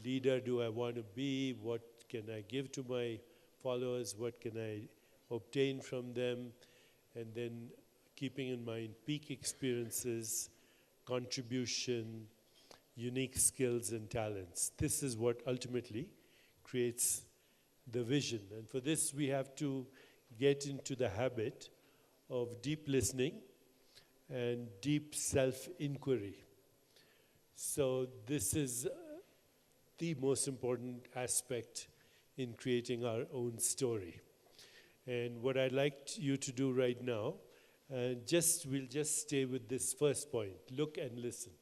leader do I want to be? What can I give to my followers? What can I obtain from them? And then keeping in mind peak experiences, contribution, unique skills and talents. This is what ultimately creates the vision. And for this, we have to get into the habit of deep listening and deep self-inquiry. So this is the most important aspect in creating our own story. And what I'd like you to do right now, we'll just stay with this first point, look and listen.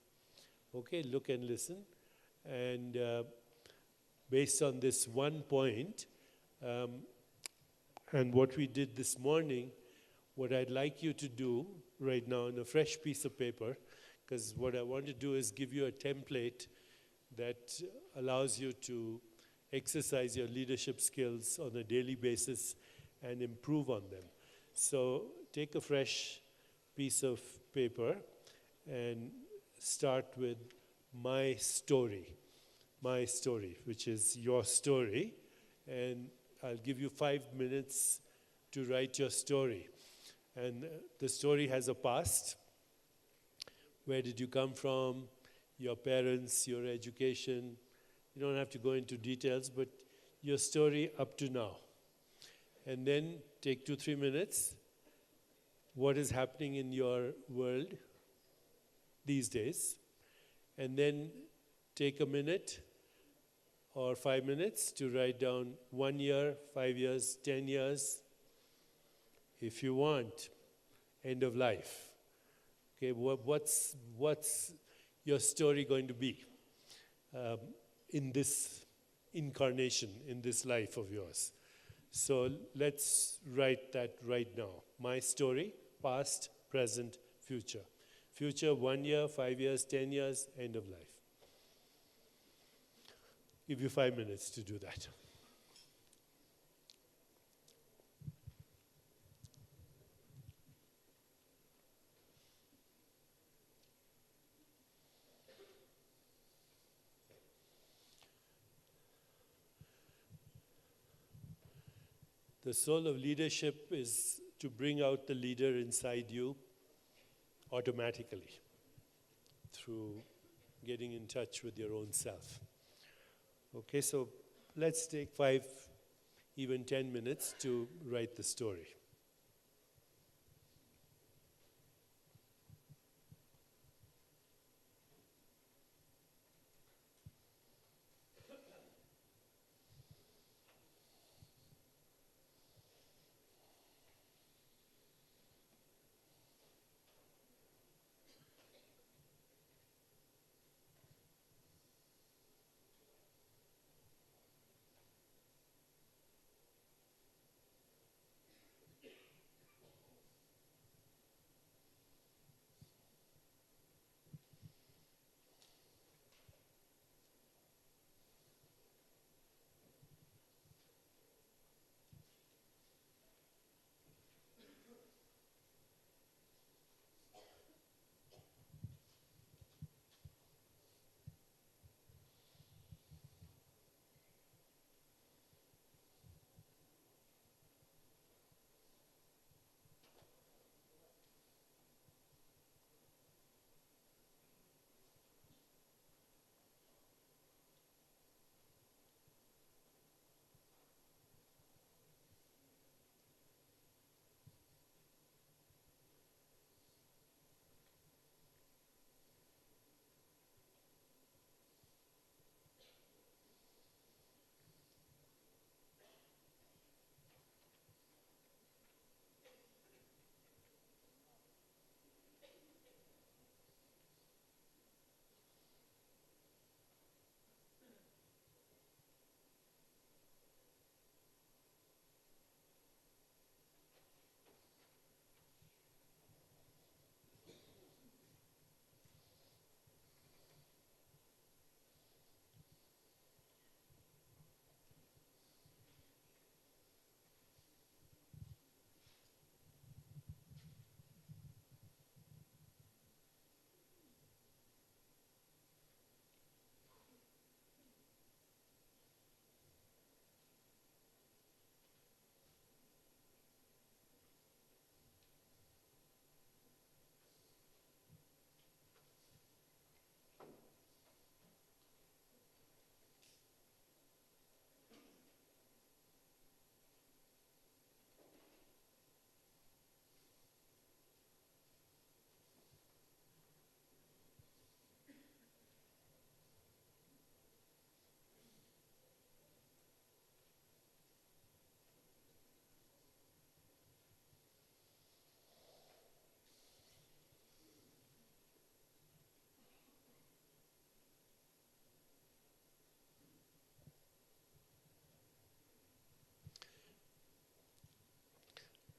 Okay, look and listen. And based on this one point, and what we did this morning, what I'd like you to do right now on a fresh piece of paper, because what I want to do is give you a template that allows you to exercise your leadership skills on a daily basis and improve on them. So take a fresh piece of paper and start with my story, which is your story. And I'll give you 5 minutes to write your story. And the story has a past. Where did you come from? Your parents, your education. You don't have to go into details, but your story up to now. And then take 2-3 minutes. What is happening in your world these days? And then take a minute or 5 minutes to write down 1 year, 5 years, 10 years, if you want, end of life. Okay, what's your story going to be in this incarnation, in this life of yours? So let's write that right now. My story, past, present, future. Future, 1 year, 5 years, 10 years, end of life. Give you 5 minutes to do that. The soul of leadership is to bring out the leader inside you automatically through getting in touch with your own self. Okay, so let's take 5, even 10 minutes to write the story.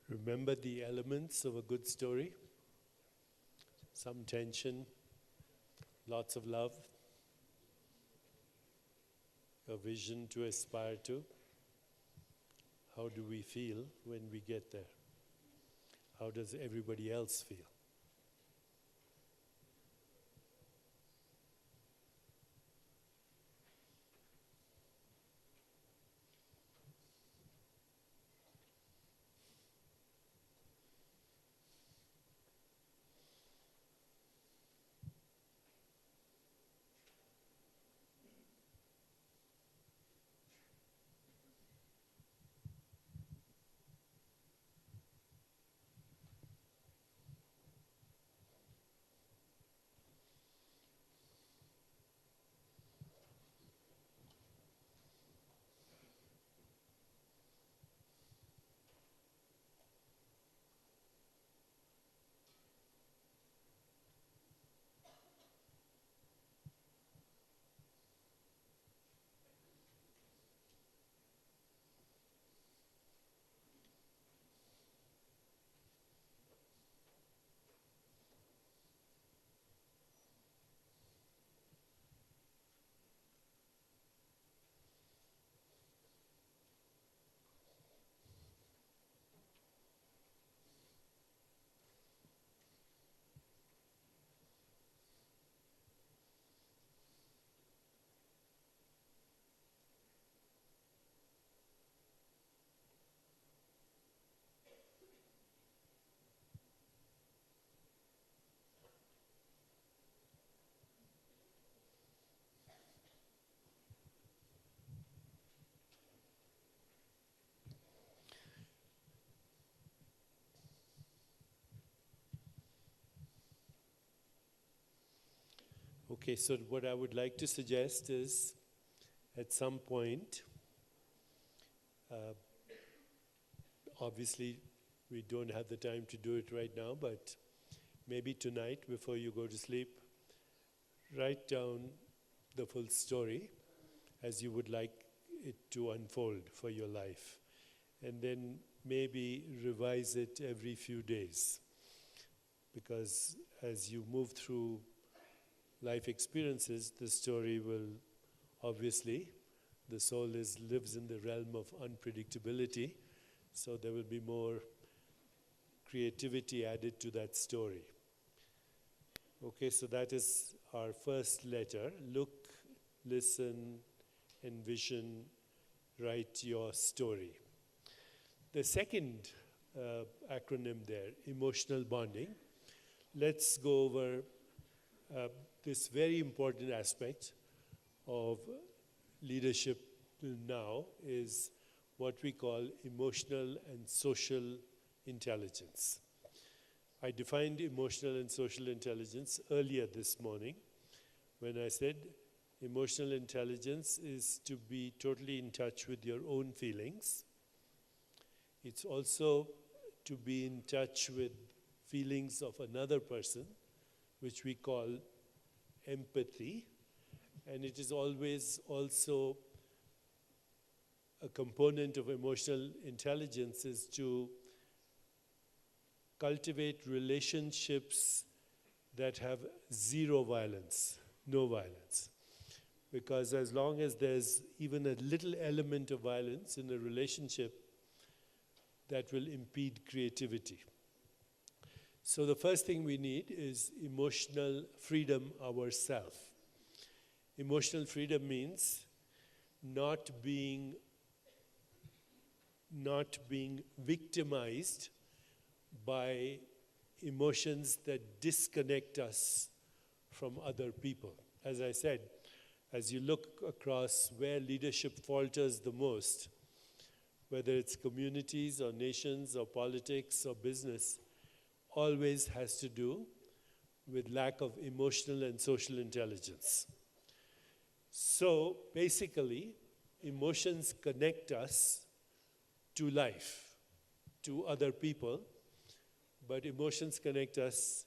Remember the elements of a good story? Some tension, lots of love, a vision to aspire to. How do we feel when we get there? How does everybody else feel? Okay, so what I would like to suggest is, at some point, obviously we don't have the time to do it right now, but maybe tonight before you go to sleep, write down the full story as you would like it to unfold for your life. And then maybe revise it every few days. Because as you move through life experiences, the story will obviously, the soul lives in the realm of unpredictability, so there will be more creativity added to that story. Okay, so that is our first letter. Look, listen, envision, write your story. The second acronym there, emotional bonding. Let's go over this very important aspect of leadership now is what we call emotional and social intelligence. I defined emotional and social intelligence earlier this morning when I said emotional intelligence is to be totally in touch with your own feelings. It's also to be in touch with feelings of another person, which we call empathy, and it is always also a component of emotional intelligence is to cultivate relationships that have zero violence, no violence. Because as long as there's even a little element of violence in a relationship, that will impede creativity. So the first thing we need is emotional freedom ourselves. Emotional freedom means not being victimized by emotions that disconnect us from other people. As I said, as you look across where leadership falters the most, whether it's communities or nations or politics or business, always has to do with lack of emotional and social intelligence. So basically, emotions connect us to life, to other people, but emotions connect us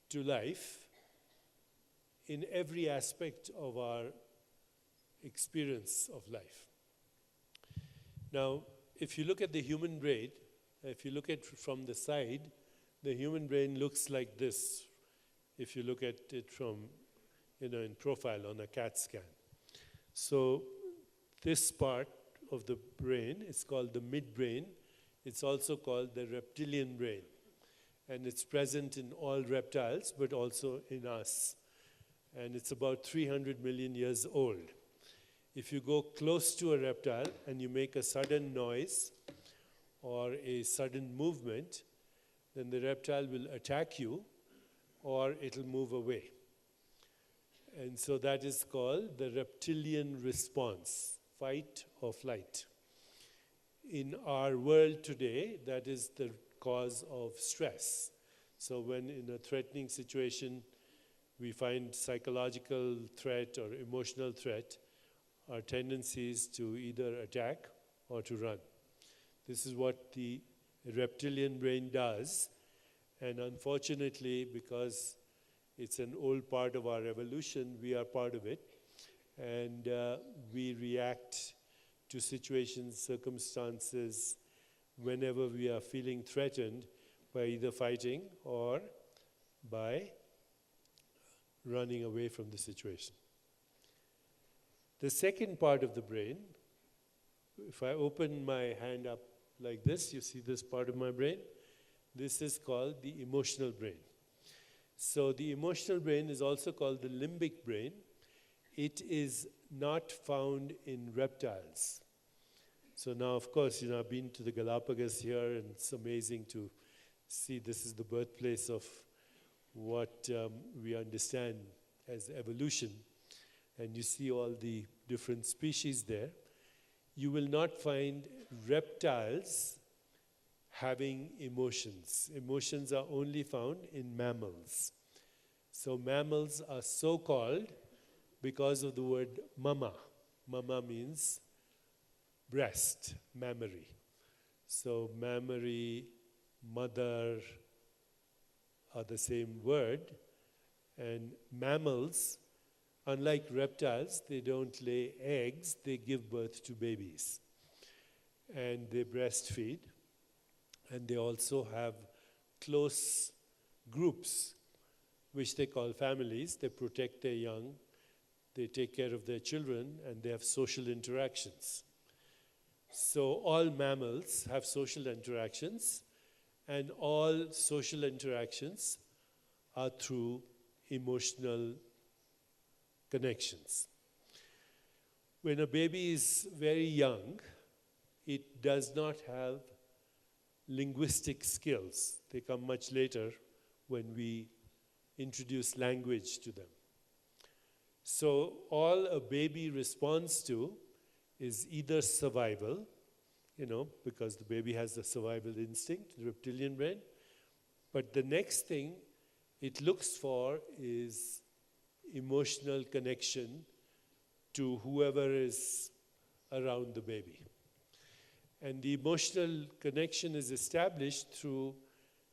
to life in every aspect of our experience of life. Now, if you look at the human brain, If you look at it from the side, the human brain looks like this, if you look at it from, in profile on a CAT scan. So this part of the brain is called the midbrain. It's also called the reptilian brain. And it's present in all reptiles, but also in us. And it's about 300 million years old. If you go close to a reptile and you make a sudden noise or a sudden movement, then the reptile will attack you or it'll move away. And so that is called the reptilian response, fight or flight. In our world today, that is the cause of stress. So when in a threatening situation, we find psychological threat or emotional threat, our tendency is to either attack or to run. This is what the reptilian brain does. And unfortunately, because it's an old part of our evolution, we are part of it. And we react to situations, circumstances, whenever we are feeling threatened by either fighting or by running away from the situation. The second part of the brain, if I open my hand up like this, you see this part of my brain? This is called the emotional brain. So the emotional brain is also called the limbic brain. It is not found in reptiles. So now, of course, I've been to the Galapagos here, and it's amazing to see this is the birthplace of what we understand as evolution. And you see all the different species there. You will not find reptiles having emotions. Emotions are only found in mammals. So mammals are so called because of the word mama. Mama means breast, mammary. So mammary, mother are the same word. And mammals, unlike reptiles, they don't lay eggs, they give birth to babies. And they breastfeed. And they also have close groups, which they call families. They protect their young, they take care of their children, and they have social interactions. So all mammals have social interactions, and all social interactions are through emotional connections. When a baby is very young, it does not have linguistic skills. They come much later when we introduce language to them. So all a baby responds to is either survival, because the baby has the survival instinct, the reptilian brain, but the next thing it looks for is emotional connection to whoever is around the baby. And the emotional connection is established through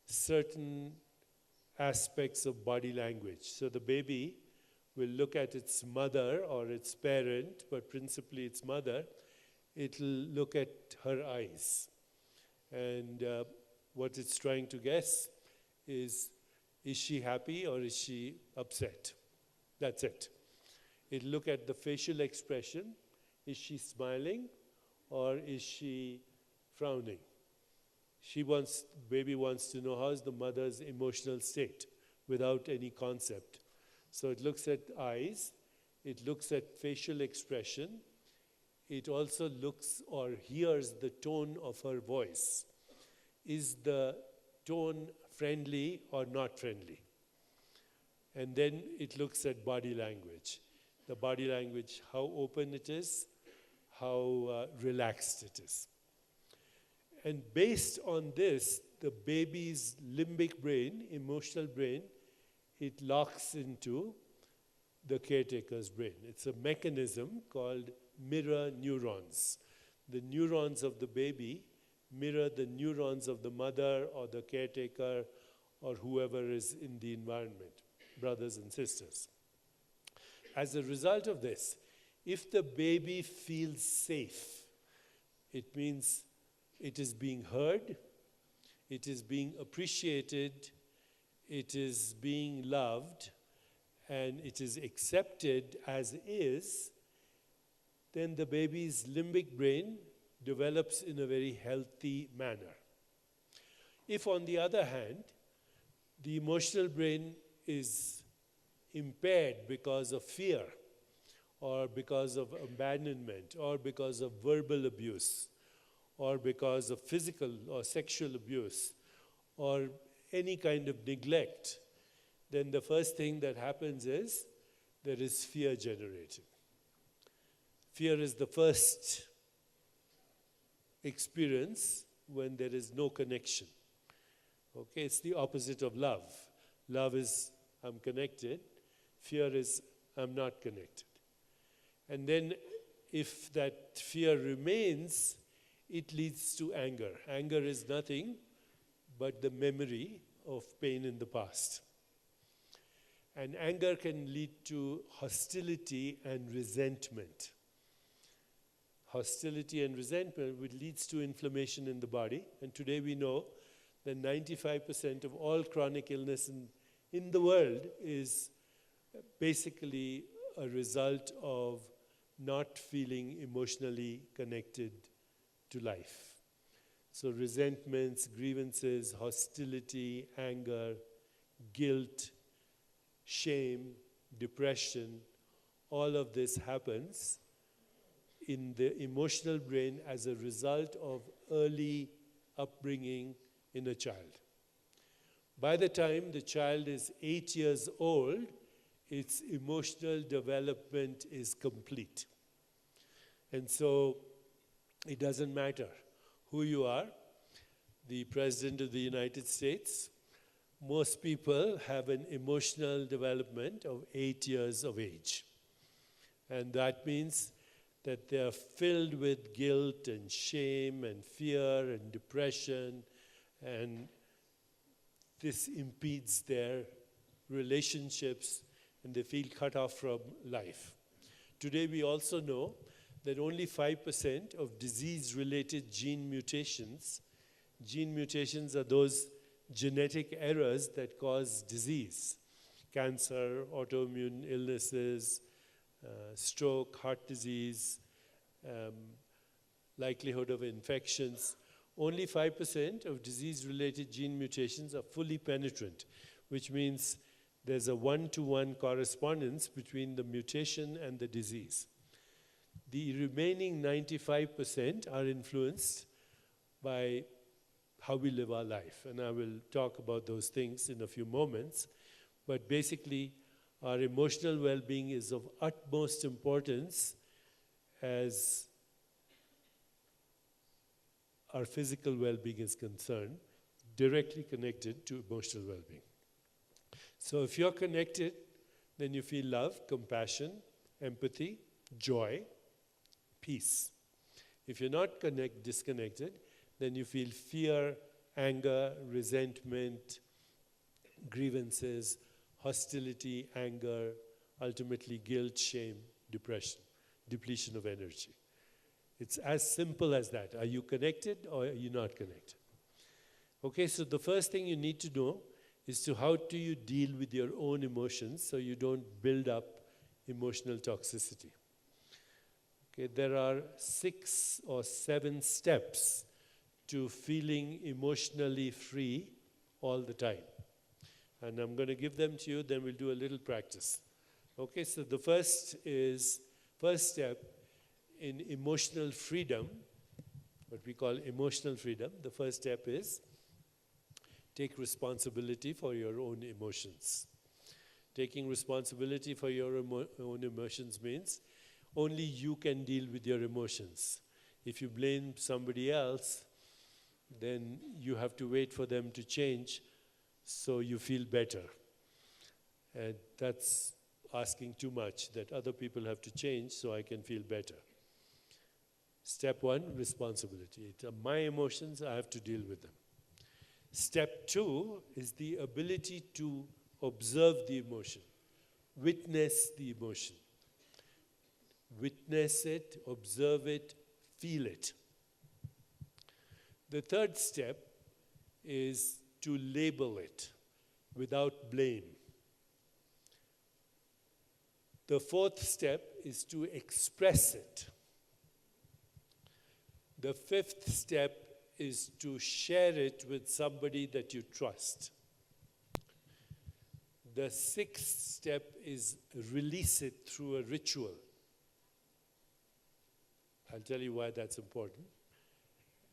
certain aspects of body language. So the baby will look at its mother or its parent, but principally its mother. It'll look at her eyes. And what it's trying to guess is she happy or is she upset? That's it. It'll look at the facial expression. Is she smiling or is she frowning? Baby wants to know how is the mother's emotional state without any concept. So it looks at eyes, it looks at facial expression, it also looks or hears the tone of her voice. Is the tone friendly or not friendly? And then it looks at body language. The body language, how open it is, how relaxed it is. And based on this, the baby's limbic brain, emotional brain, it locks into the caretaker's brain. It's a mechanism called mirror neurons. The neurons of the baby mirror the neurons of the mother or the caretaker or whoever is in the environment, brothers and sisters. As a result of this, if the baby feels safe, it means it is being heard it is being appreciated, it is being loved, and it is accepted as is, then the baby's limbic brain develops in a very healthy manner. If, on the other hand, the emotional brain is impaired because of fear, or because of abandonment, or because of verbal abuse, or because of physical or sexual abuse, or any kind of neglect, then the first thing that happens is there is fear generated. Fear is the first experience when there is no connection. Okay, it's the opposite of love. Love is, I'm connected. Fear is, I'm not connected. And then if that fear remains, it leads to anger. Anger is nothing but the memory of pain in the past. And anger can lead to hostility and resentment. Hostility and resentment, which leads to inflammation in the body. And today we know that 95% of all chronic illness in the world is basically a result of not feeling emotionally connected to life. So resentments, grievances, hostility, anger, guilt, shame, depression, all of this happens in the emotional brain as a result of early upbringing in a child. By the time the child is 8 years old, its emotional development is complete. And so it doesn't matter who you are, the President of the United States, most people have an emotional development of 8 years of age. And that means that they are filled with guilt and shame and fear and depression, and this impedes their relationships and they feel cut off from life. Today we also know that only 5% of disease-related gene mutations are those genetic errors that cause disease, cancer, autoimmune illnesses, stroke, heart disease, likelihood of infections. Only 5% of disease-related gene mutations are fully penetrant, which means there's a one-to-one correspondence between the mutation and the disease. The remaining 95% are influenced by how we live our life, and I will talk about those things in a few moments. But basically, our emotional well-being is of utmost importance as our physical well-being is concerned, directly connected to emotional well-being. So if you're connected, then you feel love, compassion, empathy, joy, peace. If you're not disconnected, then you feel fear, anger, resentment, grievances, hostility, anger, ultimately guilt, shame, depression, depletion of energy. It's as simple as that. Are you connected or are you not connected? Okay, so the first thing you need to know is to how do you deal with your own emotions so you don't build up emotional toxicity. Okay, there are 6 or 7 steps to feeling emotionally free all the time. And I'm going to give them to you, then we'll do a little practice. Okay, so the first step in emotional freedom, what we call emotional freedom, the first step is take responsibility for your own emotions. Taking responsibility for your own emotions means only you can deal with your emotions. If you blame somebody else, then you have to wait for them to change so you feel better. And that's asking too much, that other people have to change so I can feel better. Step 1, responsibility. It's my emotions, I have to deal with them. Step 2 is the ability to observe the emotion, witness the emotion. Witness it, observe it, feel it. The third step is to label it without blame. The fourth step is to express it. The fifth step is to share it with somebody that you trust. The sixth step is release it through a ritual. I'll tell you why that's important.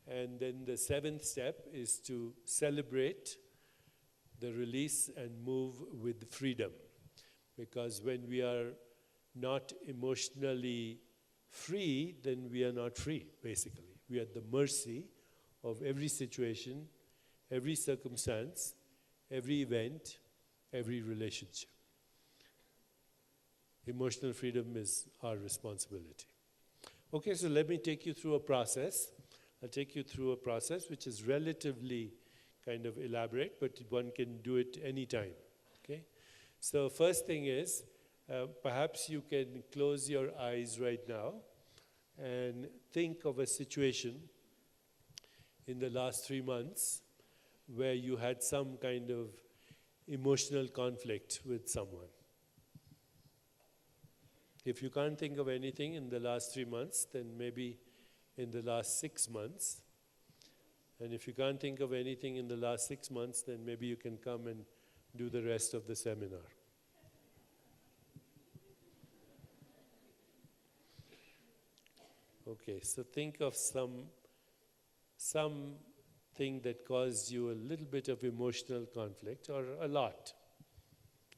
And then the seventh step is to celebrate the release and move with freedom. Because when we are not emotionally free, then we are not free, basically. We are at the mercy of every situation, every circumstance, every event, every relationship. Emotional freedom is our responsibility. Okay, so let me take you through a process. I'll take you through a process which is relatively kind of elaborate, but one can do it anytime. Okay? So first thing is, perhaps you can close your eyes right now and think of a situation in the last 3 months where you had some kind of emotional conflict with someone. If you can't think of anything in the last 3 months, then maybe in the last 6 months. And if you can't think of anything in the last 6 months, then maybe you can come and do the rest of the seminar. Okay, so think of something that caused you a little bit of emotional conflict, or a lot,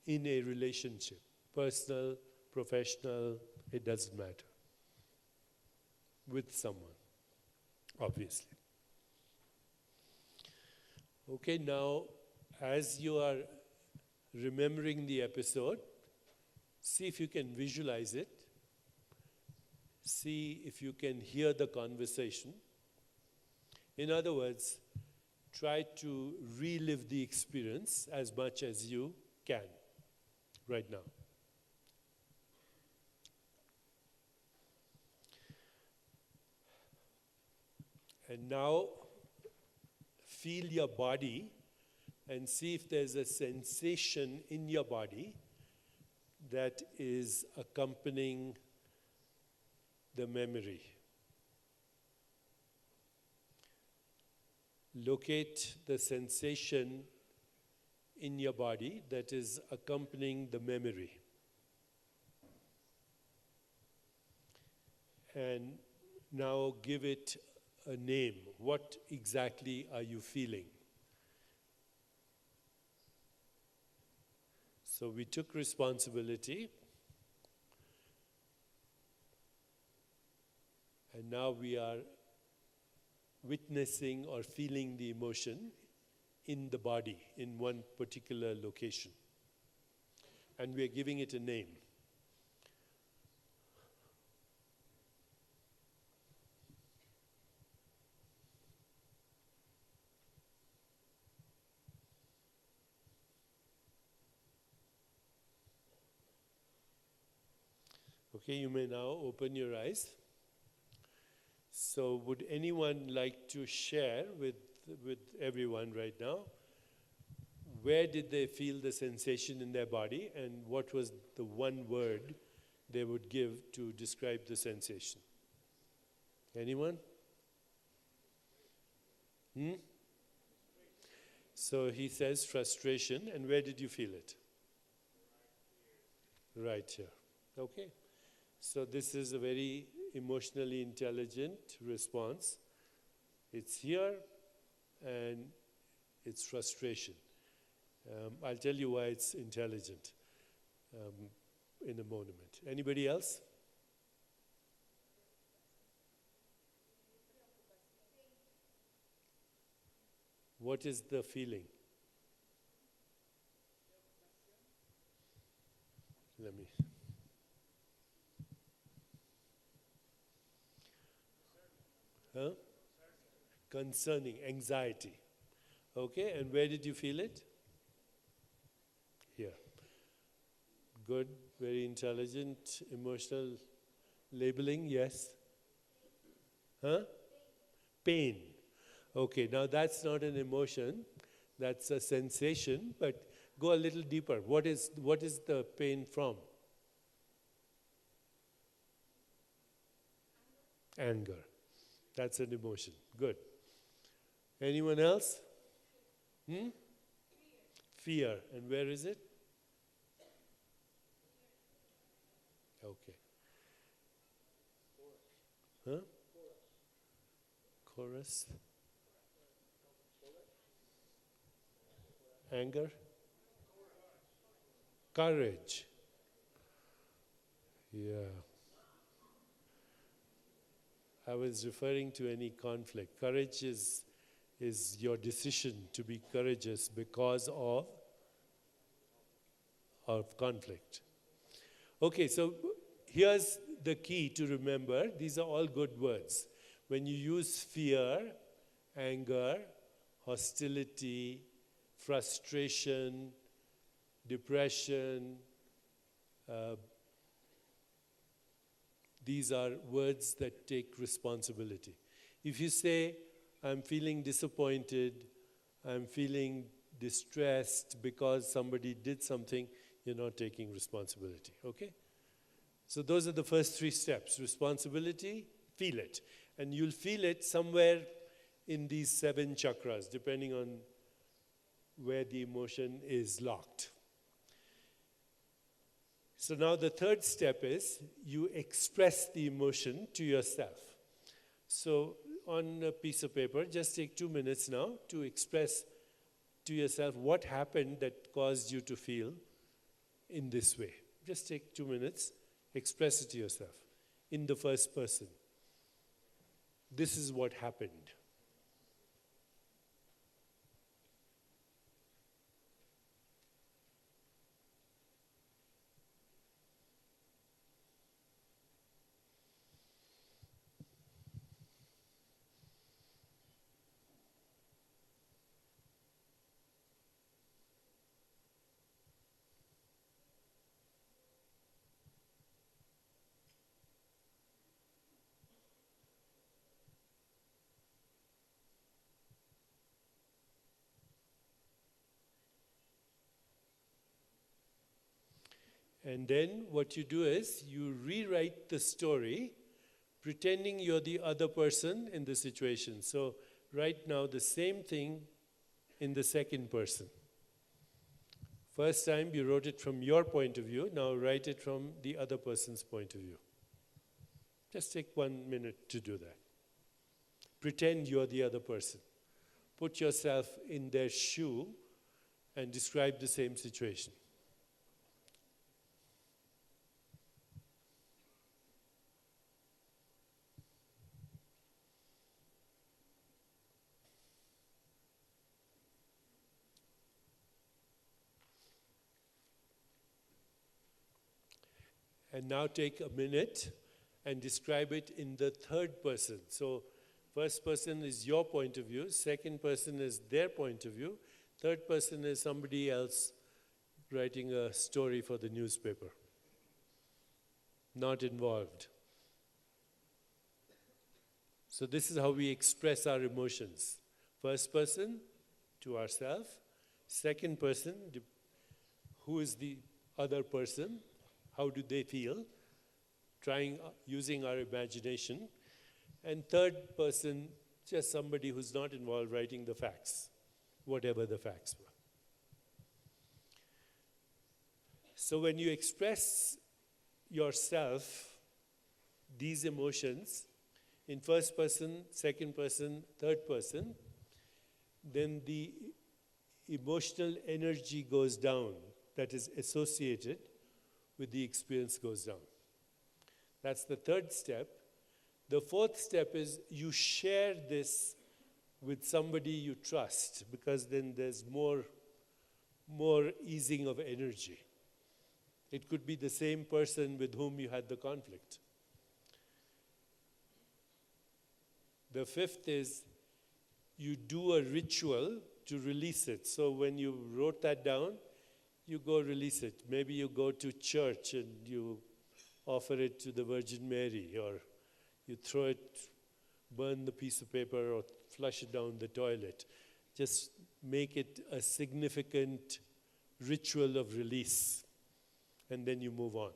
in a relationship, personal, professional, it doesn't matter, with someone, obviously. Okay, now, as you are remembering the episode, see if you can visualize it. See if you can hear the conversation. In other words, try to relive the experience as much as you can right now. And now, feel your body and see if there's a sensation in your body that is accompanying the memory. Locate the sensation in your body that is accompanying the memory. And now give it a name. What exactly are you feeling? So we took responsibility, and now we are witnessing or feeling the emotion in the body, in one particular location. And we are giving it a name. Okay, you may now open your eyes. So would anyone like to share with everyone right now, where did they feel the sensation in their body, and what was the one word they would give to describe the sensation? Anyone? So he says frustration, and where did you feel it? Right here. Okay. So this is a very emotionally intelligent response. It's here, and it's frustration. I'll tell you why it's intelligent in a moment. Anybody else? What is the feeling? Let me. Huh? Concerning, anxiety. Okay, and where did you feel it? Here. Good, very intelligent, emotional labeling, yes? Huh? Pain. Okay, now that's not an emotion, that's a sensation, but go a little deeper. What is the pain from? Anger. That's an emotion. Good. Anyone else? Fear. And where is it? Okay. Huh? Chorus. Anger. Courage. Yeah. I was referring to any conflict. Courage is your decision to be courageous because of conflict. Okay, so here's the key to remember. These are all good words. When you use fear, anger, hostility, frustration, depression, these are words that take responsibility. If you say, I'm feeling disappointed, I'm feeling distressed because somebody did something, you're not taking responsibility, okay? So those are the first 3 steps. Responsibility, feel it. And you'll feel it somewhere in these 7 chakras, depending on where the emotion is locked. So now the third step is you express the emotion to yourself. So on a piece of paper, just take 2 minutes now to express to yourself what happened that caused you to feel in this way. Just take 2 minutes, express it to yourself in the first person. This is what happened. And then what you do is you rewrite the story pretending you're the other person in the situation. So right now the same thing in the second person. First time you wrote it from your point of view, now write it from the other person's point of view. Just take 1 minute to do that. Pretend you're the other person. Put yourself in their shoe and describe the same situation. And now take a minute and describe it in the third person. So first person is your point of view, second person is their point of view, third person is somebody else writing a story for the newspaper. Not involved. So this is how we express our emotions. First person, to ourselves. Second person, who is the other person? How do they feel? Using our imagination. And third person, just somebody who's not involved writing the facts, whatever the facts were. So when you express yourself, these emotions, in first person, second person, third person, then the emotional energy goes down that is associated with the experience goes down. That's the third step. The fourth step is you share this with somebody you trust, because then there's more easing of energy. It could be the same person with whom you had the conflict. The fifth is you do a ritual to release it. So when you wrote that down, you go release it. Maybe you go to church and you offer it to the Virgin Mary, or you throw it burn the piece of paper or flush it down the toilet. Just make it a significant ritual of release, and then you move on.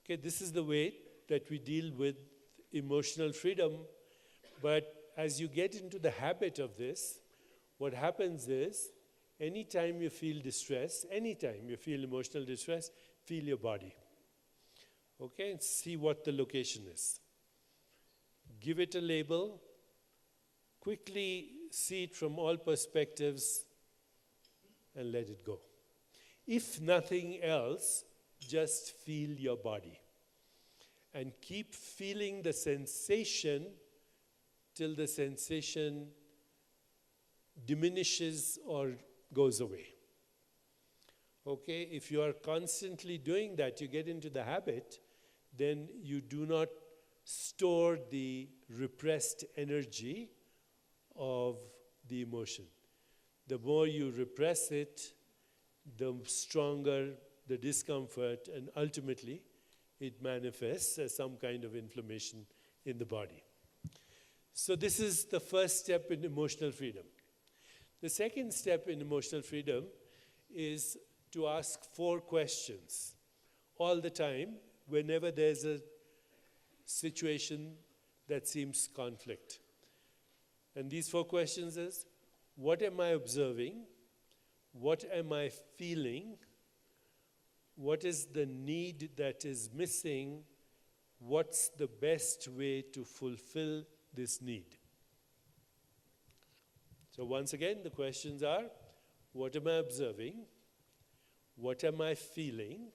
Okay, this is the way that we deal with emotional freedom, but as you get into the habit of this, what happens is, anytime you feel distress, anytime you feel emotional distress, feel your body. Okay, and see what the location is. Give it a label, quickly see it from all perspectives, and let it go. If nothing else, just feel your body. And keep feeling the sensation till the sensation diminishes or goes away. Okay, if you are constantly doing that, you get into the habit, then you do not store the repressed energy of the emotion. The more you repress it, the stronger the discomfort, and ultimately it manifests as some kind of inflammation in the body. So this is the first step in emotional freedom. The second step in emotional freedom is to ask 4 questions all the time whenever there's a situation that seems conflict. And these 4 questions is, what am I observing? What am I feeling? What is the need that is missing? What's the best way to fulfill this need? So once again, the questions are, what am I observing? What am I feeling?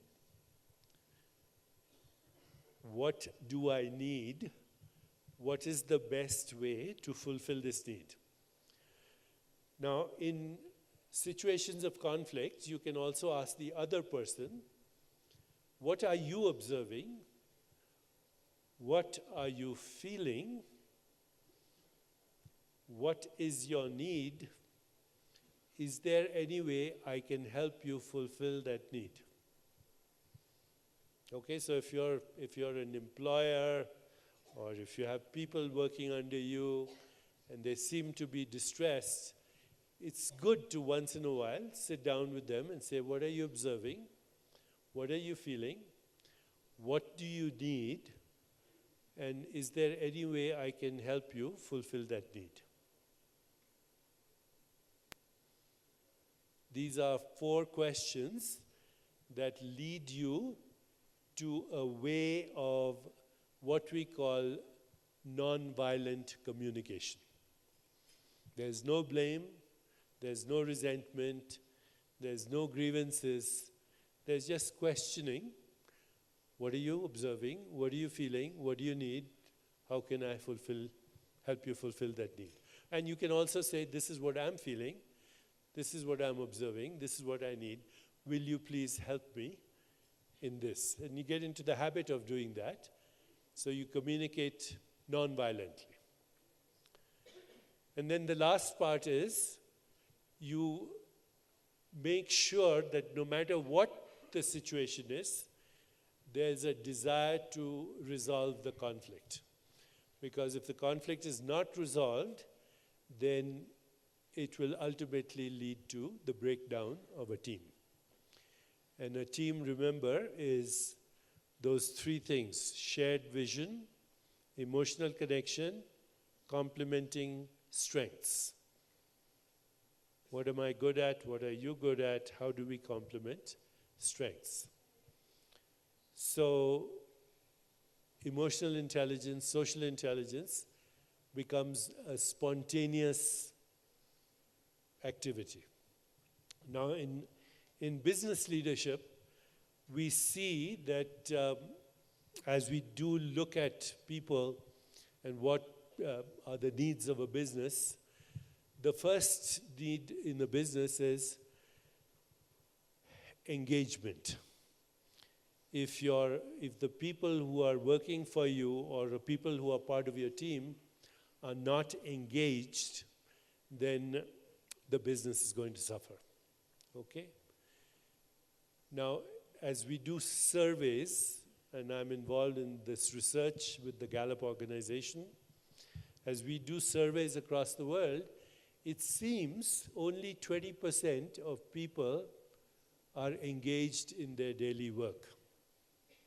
What do I need? What is the best way to fulfill this need? Now, in situations of conflict, you can also ask the other person, what are you observing? What are you feeling? What is your need? Is there any way I can help you fulfill that need? Okay, so if you're an employer, or if you have people working under you and they seem to be distressed, it's good to once in a while sit down with them and say, what are you observing? What are you feeling? What do you need? And is there any way I can help you fulfill that need? These are 4 questions that lead you to a way of what we call nonviolent communication. There's no blame, there's no resentment, there's no grievances, there's just questioning. What are you observing? What are you feeling? What do you need? How can I help you fulfill that need? And you can also say, this is what I'm feeling, this is what I'm observing, this is what I need. Will you please help me in this? And you get into the habit of doing that. So you communicate non-violently. And then the last part is, you make sure that no matter what the situation is, there's a desire to resolve the conflict. Because if the conflict is not resolved, then it will ultimately lead to the breakdown of a team. And a team, remember, is those 3 things: shared vision, emotional connection, complementing strengths. What am I good at? What are you good at? How do we complement strengths? So emotional intelligence, social intelligence becomes a spontaneous activity. Now in business leadership, we see that as we do look at people and what are the needs of a business, the first need in a business is engagement. If the people who are working for you or the people who are part of your team are not engaged, then the business is going to suffer. Okay? Now, as we do surveys, and I'm involved in this research with the Gallup organization, as we do surveys across the world, it seems only 20% of people are engaged in their daily work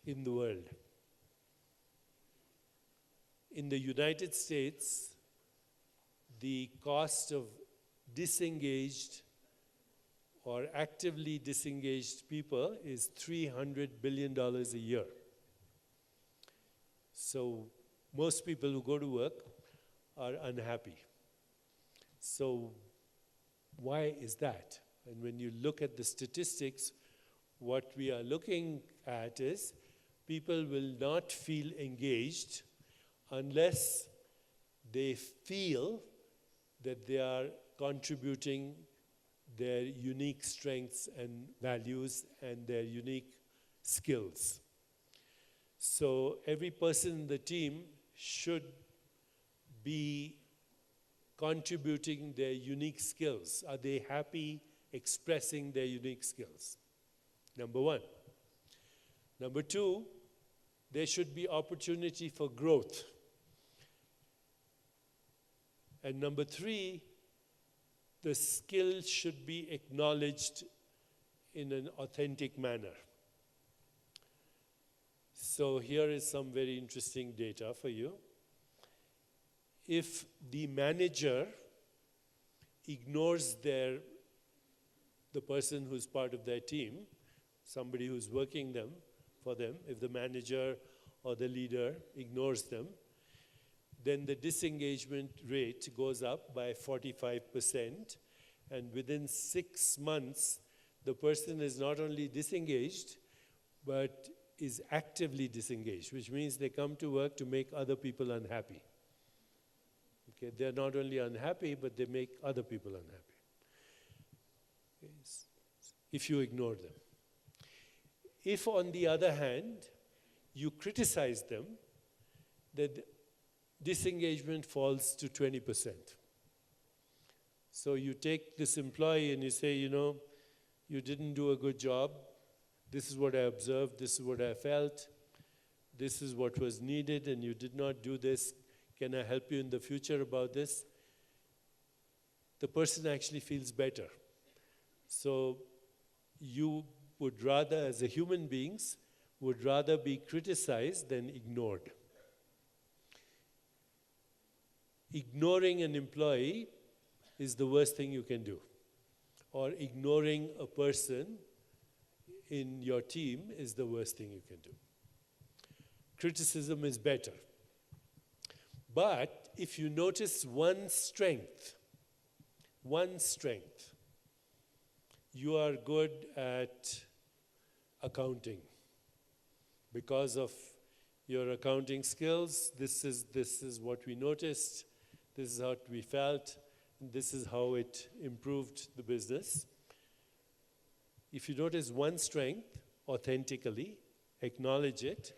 in the world. In the United States, the cost of disengaged or actively disengaged people is $300 billion a year. So most people who go to work are unhappy. So why is that? And when you look at the statistics, what we are looking at is people will not feel engaged unless they feel that they are contributing their unique strengths and values and their unique skills. So every person in the team should be contributing their unique skills. Are they happy expressing their unique skills? Number one. Number two, there should be opportunity for growth. And number three, the skill should be acknowledged in an authentic manner. So here is some very interesting data for you. If the manager ignores the person who's part of their team, somebody who's working for them, if the manager or the leader ignores them, then the disengagement rate goes up by 45%, and within 6 months, the person is not only disengaged, but is actively disengaged, which means they come to work to make other people unhappy. Okay, they're not only unhappy, but they make other people unhappy. Okay, if you ignore them. If, on the other hand, you criticize them, the disengagement falls to 20%. So you take this employee and you say, you know, you didn't do a good job. This is what I observed. This is what I felt. This is what was needed, and you did not do this. Can I help you in the future about this? The person actually feels better. So you would rather, as a human beings, would rather be criticized than ignored. Ignoring an employee is the worst thing you can do. Or ignoring a person in your team is the worst thing you can do. Criticism is better. But if you notice one strength, you are good at accounting. Because of your accounting skills, this is what we noticed, this is what we felt, and this is how it improved the business. If you notice one strength authentically, acknowledge it,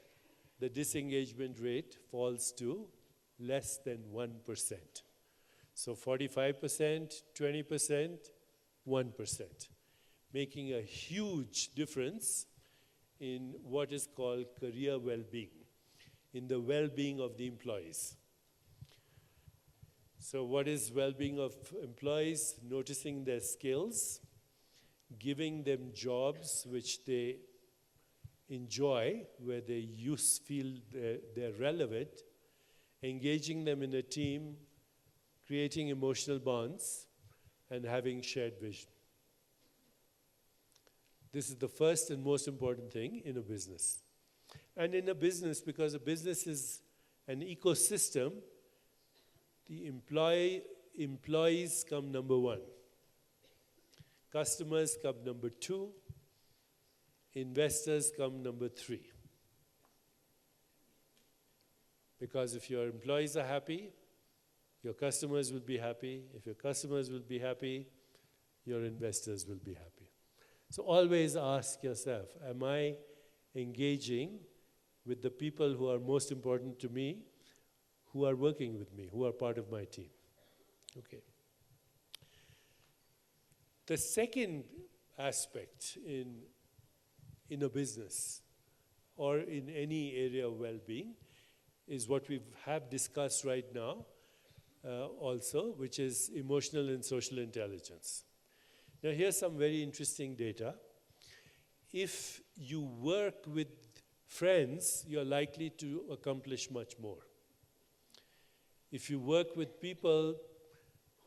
the disengagement rate falls to less than 1%. So 45%, 20%, 1%, making a huge difference in what is called career well-being, in the well-being of the employees. So what is well-being of employees? Noticing their skills, giving them jobs which they enjoy, where they feel they're relevant, engaging them in a team, creating emotional bonds, and having shared vision. This is the first and most important thing in a business. And in a business, because a business is an ecosystem, the employees come number one. Customers come number two. Investors come number three. Because if your employees are happy, your customers will be happy. If your customers will be happy, your investors will be happy. So always ask yourself, am I engaging with the people who are most important to me, who are working with me, who are part of my team? Okay. The second aspect in a business or in any area of well-being is what we have discussed right now, also, which is emotional and social intelligence. Now here's some very interesting data. If you work with friends, you're likely to accomplish much more. If you work with people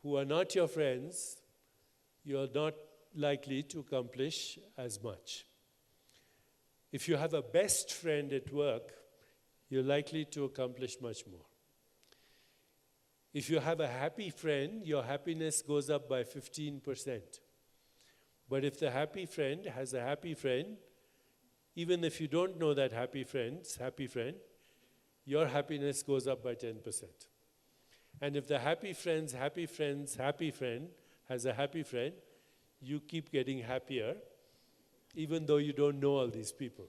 who are not your friends, you're not likely to accomplish as much. If you have a best friend at work, you're likely to accomplish much more. If you have a happy friend, your happiness goes up by 15%. But if the happy friend has a happy friend, even if you don't know that happy friend, your happiness goes up by 10%. And if the happy friend's happy friend has a happy friend, you keep getting happier, even though you don't know all these people.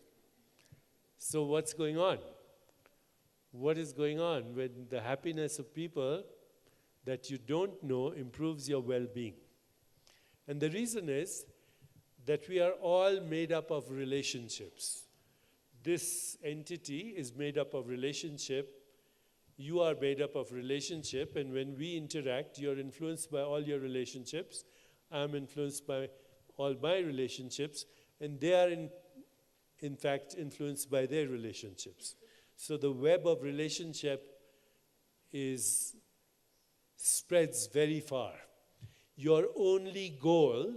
So what's going on? What is going on when the happiness of people that you don't know improves your well-being? And the reason is that we are all made up of relationships. This entity is made up of relationship. You are made up of relationship, and when we interact, you're influenced by all your relationships. I'm influenced by all my relationships, and they are in fact influenced by their relationships. So the web of relationship spreads very far. Your only goal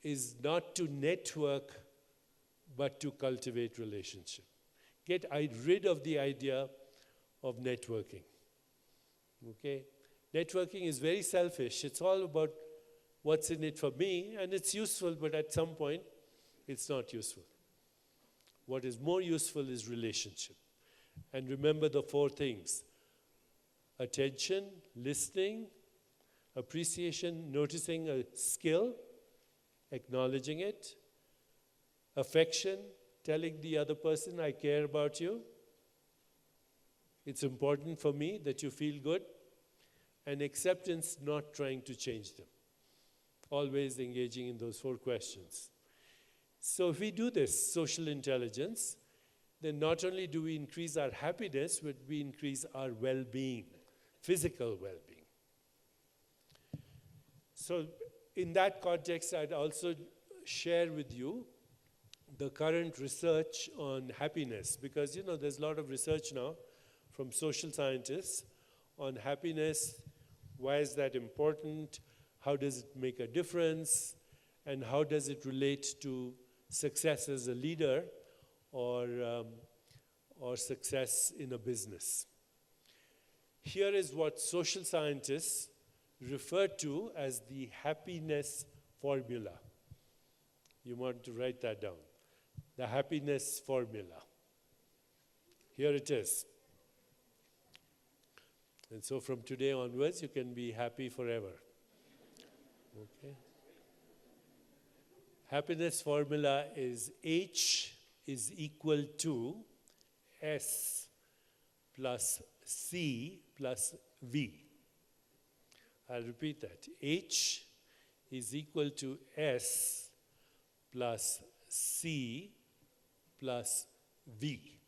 is not to network, but to cultivate relationship. Get rid of the idea of networking. Okay? Networking is very selfish. It's all about what's in it for me, and it's useful, but at some point, it's not useful. What is more useful is relationship. And remember the 4 things: attention, listening, appreciation, noticing a skill, acknowledging it, affection, telling the other person, I care about you. It's important for me that you feel good. And acceptance, not trying to change them. Always engaging in those 4 questions. So if we do this social intelligence, then not only do we increase our happiness, but we increase our well-being, physical well-being. So in that context, I'd also share with you the current research on happiness, because there's a lot of research now from social scientists on happiness. Why is that important? How does it make a difference? And how does it relate to success as a leader or success in a business? Here is what social scientists refer to as the happiness formula. You want to write that down. The happiness formula. Here it is. And so from today onwards, you can be happy forever. Okay? Happiness formula is H is equal to S plus C plus V. I'll repeat that. H is equal to S plus C plus V.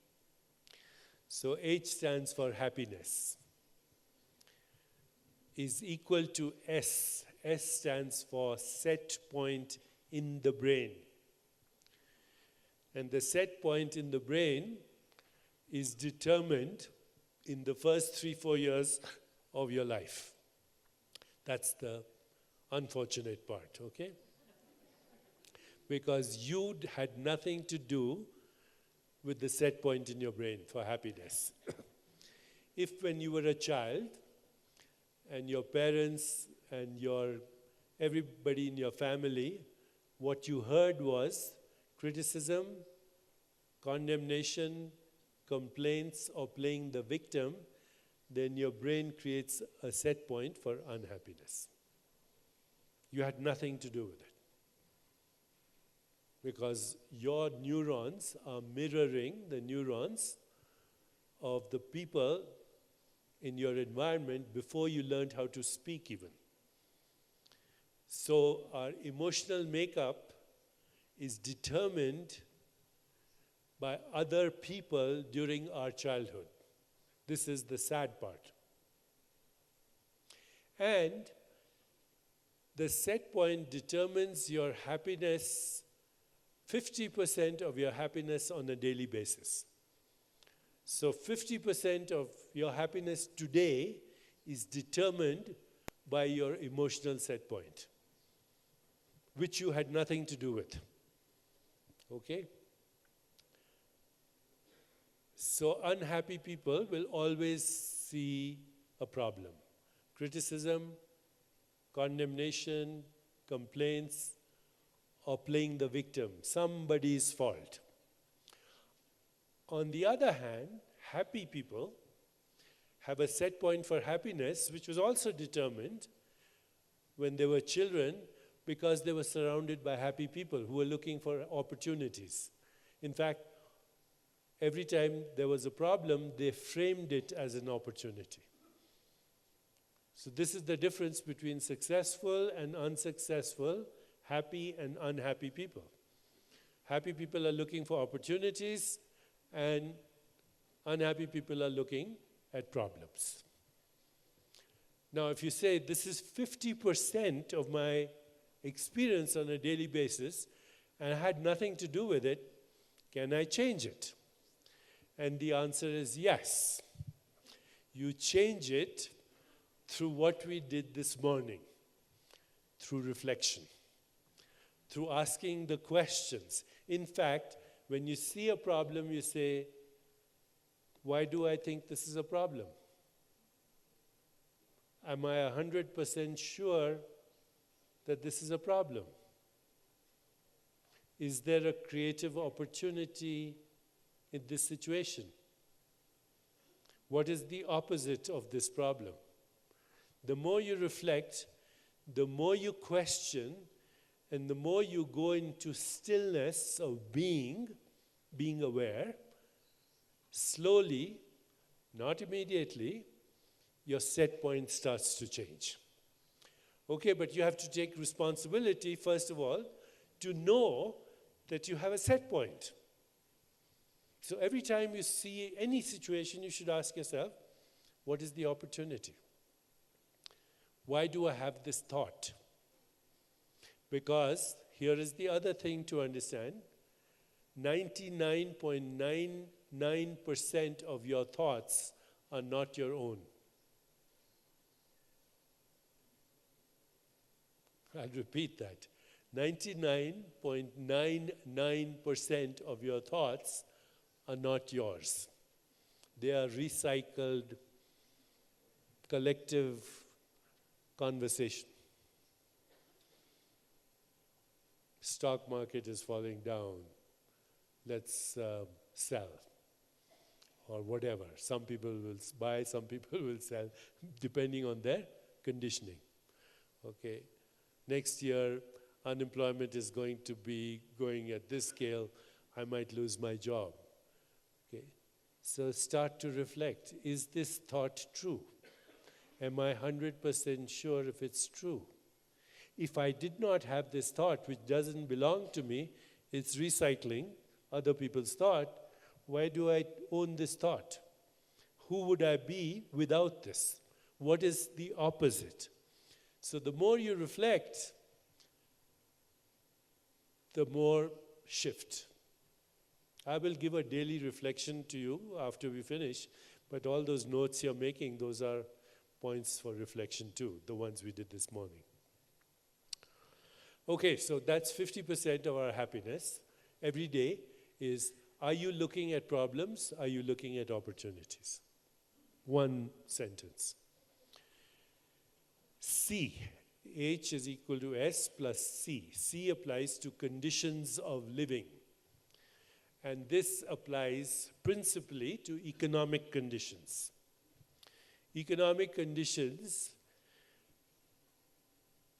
So H stands for happiness. Is equal to S. S stands for set point in the brain. And the set point in the brain is determined in the first 3-4 years of your life. That's the unfortunate part, okay? Because you had nothing to do with the set point in your brain for happiness. If when you were a child, and your parents and everybody in your family, what you heard was criticism, condemnation, complaints, or playing the victim, then your brain creates a set point for unhappiness. You had nothing to do with it. Because your neurons are mirroring the neurons of the people in your environment before you learned how to speak even. So our emotional makeup is determined by other people during our childhood. This is the sad part. And the set point determines your happiness, 50% of your happiness on a daily basis. So 50% of your happiness today is determined by your emotional set point, which you had nothing to do with. Okay? So unhappy people will always see a problem. Criticism, condemnation, complaints, or playing the victim, somebody's fault. On the other hand, happy people have a set point for happiness, which was also determined when they were children because they were surrounded by happy people who were looking for opportunities. In fact, every time there was a problem, they framed it as an opportunity. So this is the difference between successful and unsuccessful, happy and unhappy people. Happy people are looking for opportunities, and unhappy people are looking at problems. Now, if you say, this is 50% of my experience on a daily basis, and I had nothing to do with it, can I change it? And the answer is yes. You change it through what we did this morning, through reflection, through asking the questions. In fact, when you see a problem, you say, why do I think this is a problem? Am I 100% sure that this is a problem? Is there a creative opportunity in this situation? What is the opposite of this problem? The more you reflect, the more you question, and the more you go into stillness of being aware, slowly, not immediately, your set point starts to change. Okay, but you have to take responsibility, first of all, to know that you have a set point. So every time you see any situation, you should ask yourself, what is the opportunity? Why do I have this thought? Because here is the other thing to understand. 99.99% of your thoughts are not your own. I'll repeat that. 99.99% of your thoughts are not yours. They are recycled, collective conversation. Stock market is falling down. Let's sell. Or whatever. Some people will buy, some people will sell, depending on their conditioning. Okay. Next year, unemployment is going to be going at this scale. I might lose my job. Okay. So start to reflect. Is this thought true? Am I 100% sure if it's true? If I did not have this thought, which doesn't belong to me, it's recycling other people's thought, why do I own this thought? Who would I be without this? What is the opposite? So the more you reflect, the more shift. I will give a daily reflection to you after we finish, but all those notes you're making, those are points for reflection too, the ones we did this morning. Okay, so that's 50% of our happiness every day is, are you looking at problems? Are you looking at opportunities? One sentence. C, H is equal to S plus C. C applies to conditions of living. And this applies principally to economic conditions. Economic conditions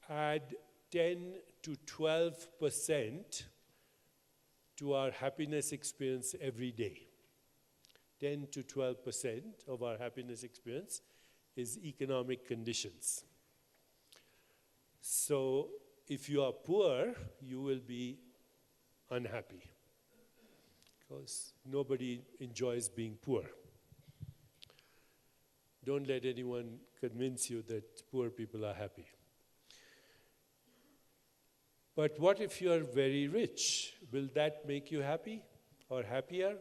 add 10 to 12% to our happiness experience every day. 10 to 12% of our happiness experience is economic conditions. So if you are poor, you will be unhappy because nobody enjoys being poor. Don't let anyone convince you that poor people are happy. But what if you are very rich? Will that make you happy or happier?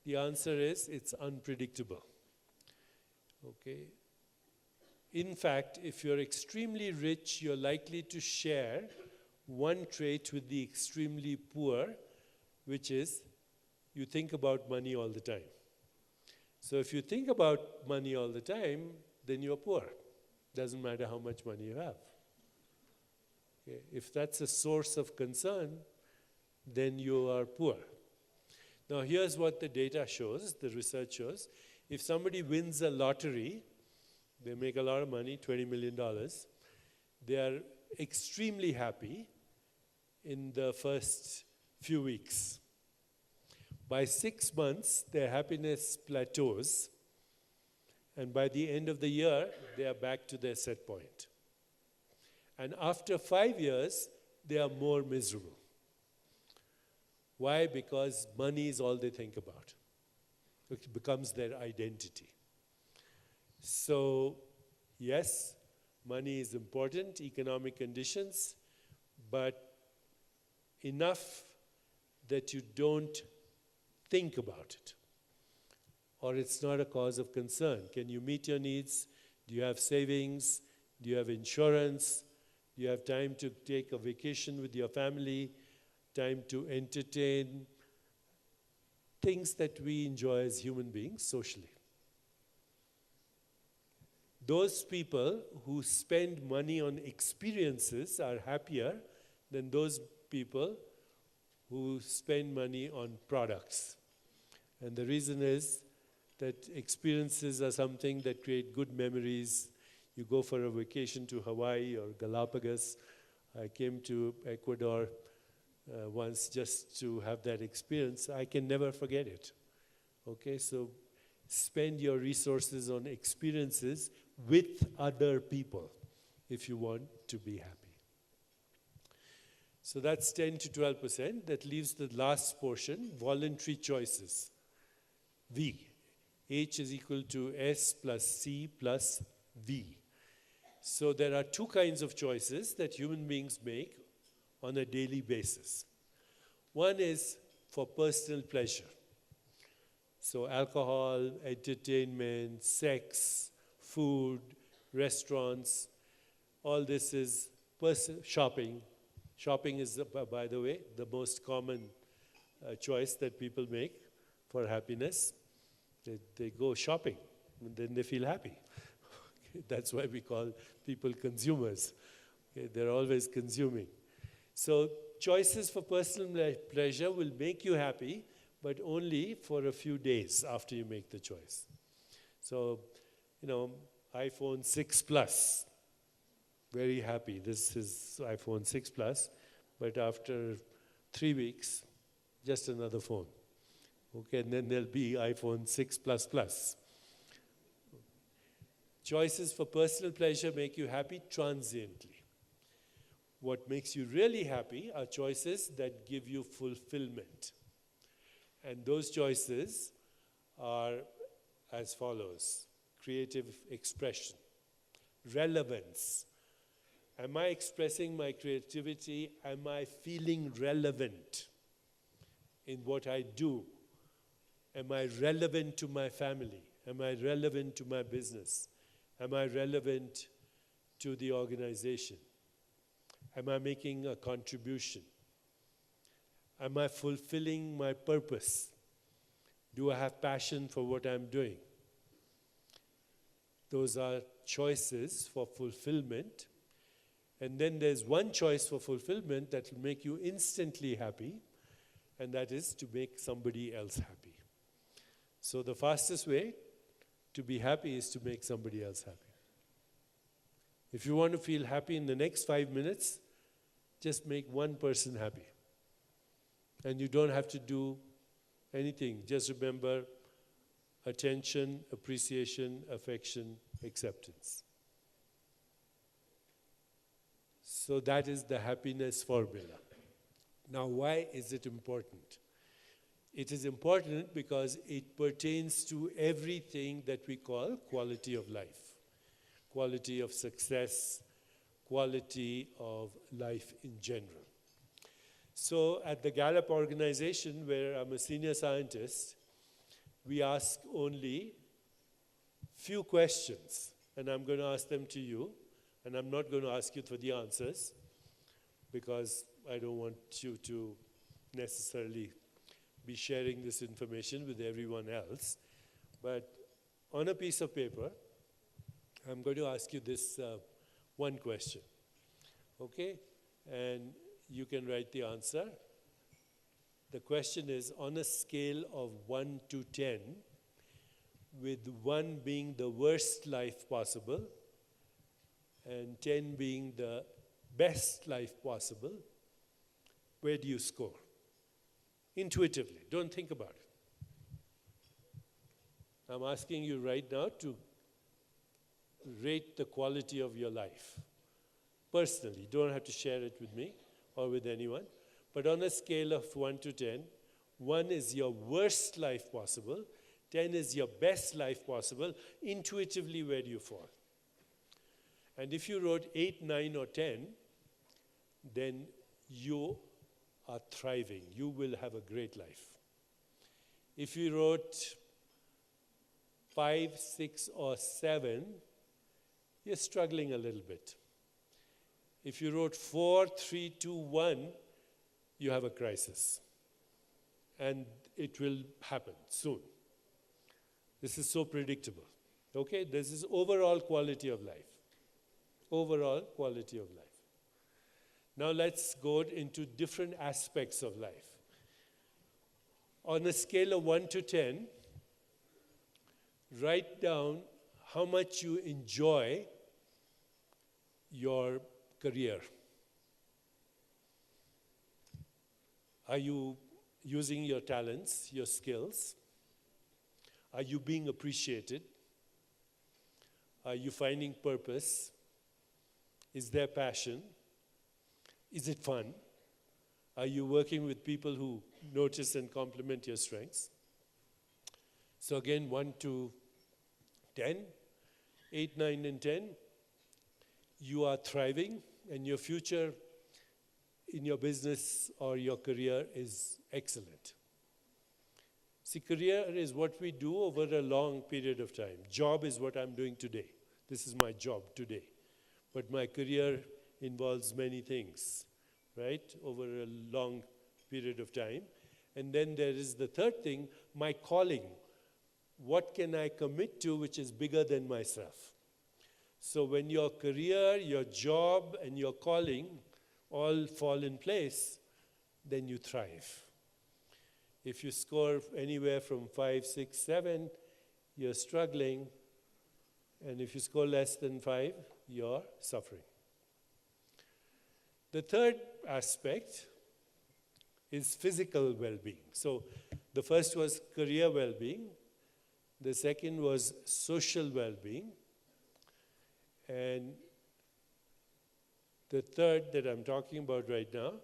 The answer is it's unpredictable. Okay? In fact, if you're extremely rich, you're likely to share one trait with the extremely poor, which is you think about money all the time. So if you think about money all the time, then you're poor. Doesn't matter how much money you have. Okay? If that's a source of concern, then you are poor. Now here's what the data shows, the research shows. If somebody wins a lottery, they make a lot of money, $20 million. They are extremely happy in the first few weeks. By 6 months, their happiness plateaus, and by the end of the year, they are back to their set point. And after 5 years, they are more miserable. Why? Because money is all they think about. It becomes their identity. So, yes, money is important, economic conditions, but enough that you don't think about it, or it's not a cause of concern. Can you meet your needs? Do you have savings? Do you have insurance? Do you have time to take a vacation with your family? Time to entertain? Things that we enjoy as human beings socially. Those people who spend money on experiences are happier than those people who spend money on products. And the reason is that experiences are something that create good memories. You go for a vacation to Hawaii or Galapagos. I came to Ecuador once just to have that experience. I can never forget it. Okay, so spend your resources on experiences with other people if you want to be happy. So that's 10 to 12%. That leaves the last portion, voluntary choices. V. H is equal to S plus C plus V. So there are two kinds of choices that human beings make on a daily basis. One is for personal pleasure. So alcohol, entertainment, sex, food, restaurants, all this is shopping. Shopping is, by the way, the most common choice that people make for happiness. They go shopping, and then they feel happy. That's why we call people consumers. They're always consuming. So choices for personal pleasure will make you happy, but only for a few days after you make the choice. So, iPhone 6 Plus, very happy. This is iPhone 6 Plus, but after 3 weeks, just another phone. Okay, and then there'll be iPhone 6 Plus Plus. Choices for personal pleasure make you happy transiently. What makes you really happy are choices that give you fulfillment. And those choices are as follows: creative expression, relevance. Am I expressing my creativity? Am I feeling relevant in what I do? Am I relevant to my family? Am I relevant to my business? Am I relevant to the organization? Am I making a contribution? Am I fulfilling my purpose? Do I have passion for what I'm doing? Those are choices for fulfillment. And then there's one choice for fulfillment that will make you instantly happy, and that is to make somebody else happy. So the fastest way to be happy is to make somebody else happy. If you want to feel happy in the next 5 minutes, just make one person happy. And you don't have to do anything. Just remember attention, appreciation, affection, acceptance. So that is the happiness formula. Now, why is it important? It is important because it pertains to everything that we call quality of life, quality of success, quality of life in general. So at the Gallup organization, where I'm a senior scientist, we ask only few questions, and I'm going to ask them to you, and I'm not going to ask you for the answers, because I don't want you to necessarily be sharing this information with everyone else. But on a piece of paper, I'm going to ask you this one question, okay? And you can write the answer. The question is, on a scale of 1 to 10, with 1 being the worst life possible, and 10 being the best life possible, where do you score? Intuitively, don't think about it. I'm asking you right now to rate the quality of your life. Personally, you don't have to share it with me or with anyone, but on a scale of 1 to 10, 1 is your worst life possible, 10 is your best life possible. Intuitively, where do you fall? And if you wrote 8, 9, or 10, then you are thriving. You will have a great life. If you wrote 5, 6, or 7, you're struggling a little bit. If you wrote 4, 3, 2, 1, you have a crisis. And it will happen soon. This is so predictable. Okay? This is overall quality of life. Overall quality of life. Now let's go into different aspects of life. On a scale of 1 to 10, write down how much you enjoy your career. Are you using your talents, your skills? Are you being appreciated? Are you finding purpose? Is there passion? Is it fun? Are you working with people who notice and compliment your strengths? So again, 1 to 10, 8, 9, and 10, you are thriving, and your future in your business or your career is excellent. See, career is what we do over a long period of time. Job is what I'm doing today. This is my job today. But my career involves many things, right, over a long period of time. And then there is the third thing, my calling. What can I commit to which is bigger than myself? So when your career, your job, and your calling all fall in place, then you thrive. If you score anywhere from 5, 6, 7, you're struggling. And if you score less than 5, you're suffering. The third aspect is physical well-being. So the first was career well-being. The second was social well-being. And the third that I'm talking about right now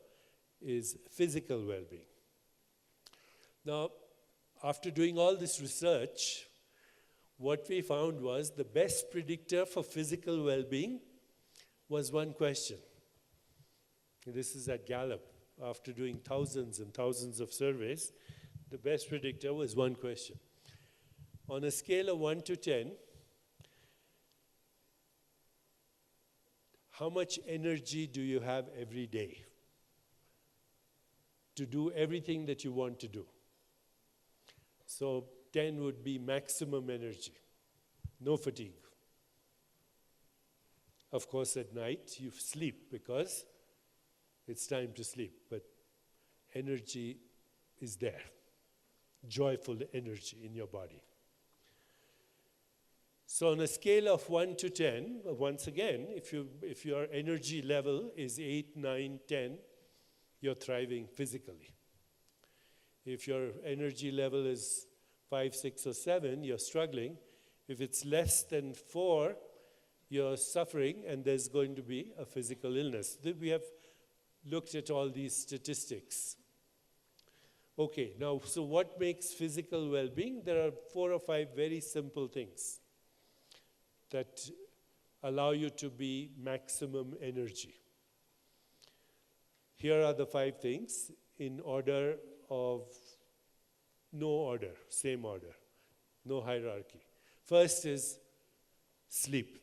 is physical well-being. Now, after doing all this research, what we found was the best predictor for physical well-being was one question. This is at Gallup. After doing thousands and thousands of surveys, the best predictor was one question. On a scale of 1 to 10, how much energy do you have every day to do everything that you want to do? So 10 would be maximum energy, no fatigue. Of course, at night you sleep because it's time to sleep, but energy is there, joyful energy in your body. So on a scale of 1 to 10, once again, if your energy level is 8, 9, 10, you're thriving physically. If your energy level is 5, 6, or 7, you're struggling. If it's less than 4, you're suffering, and there's going to be a physical illness. We have looked at all these statistics. Okay, now, so what makes physical well-being? There are 4 or 5 very simple things that allow you to be maximum energy. Here are the 5 things in order of no order, same order, no hierarchy. First is sleep.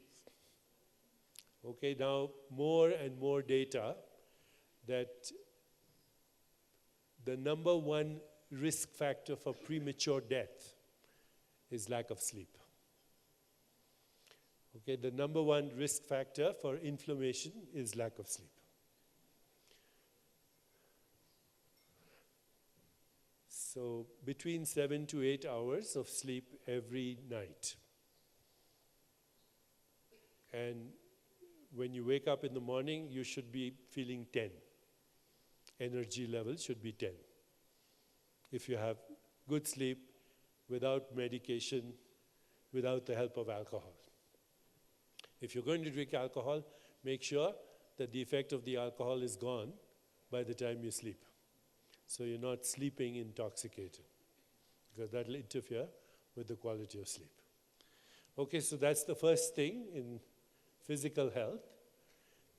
Okay, now more and more data that the number 1 risk factor for premature death is lack of sleep. Okay, the number 1 risk factor for inflammation is lack of sleep. So between 7 to 8 hours of sleep every night. And when you wake up in the morning, you should be feeling 10. Energy level should be 10. If you have good sleep, without medication, without the help of alcohol. If you're going to drink alcohol, make sure that the effect of the alcohol is gone by the time you sleep. So you're not sleeping intoxicated, because that will interfere with the quality of sleep. Okay, so that's the first thing in physical health.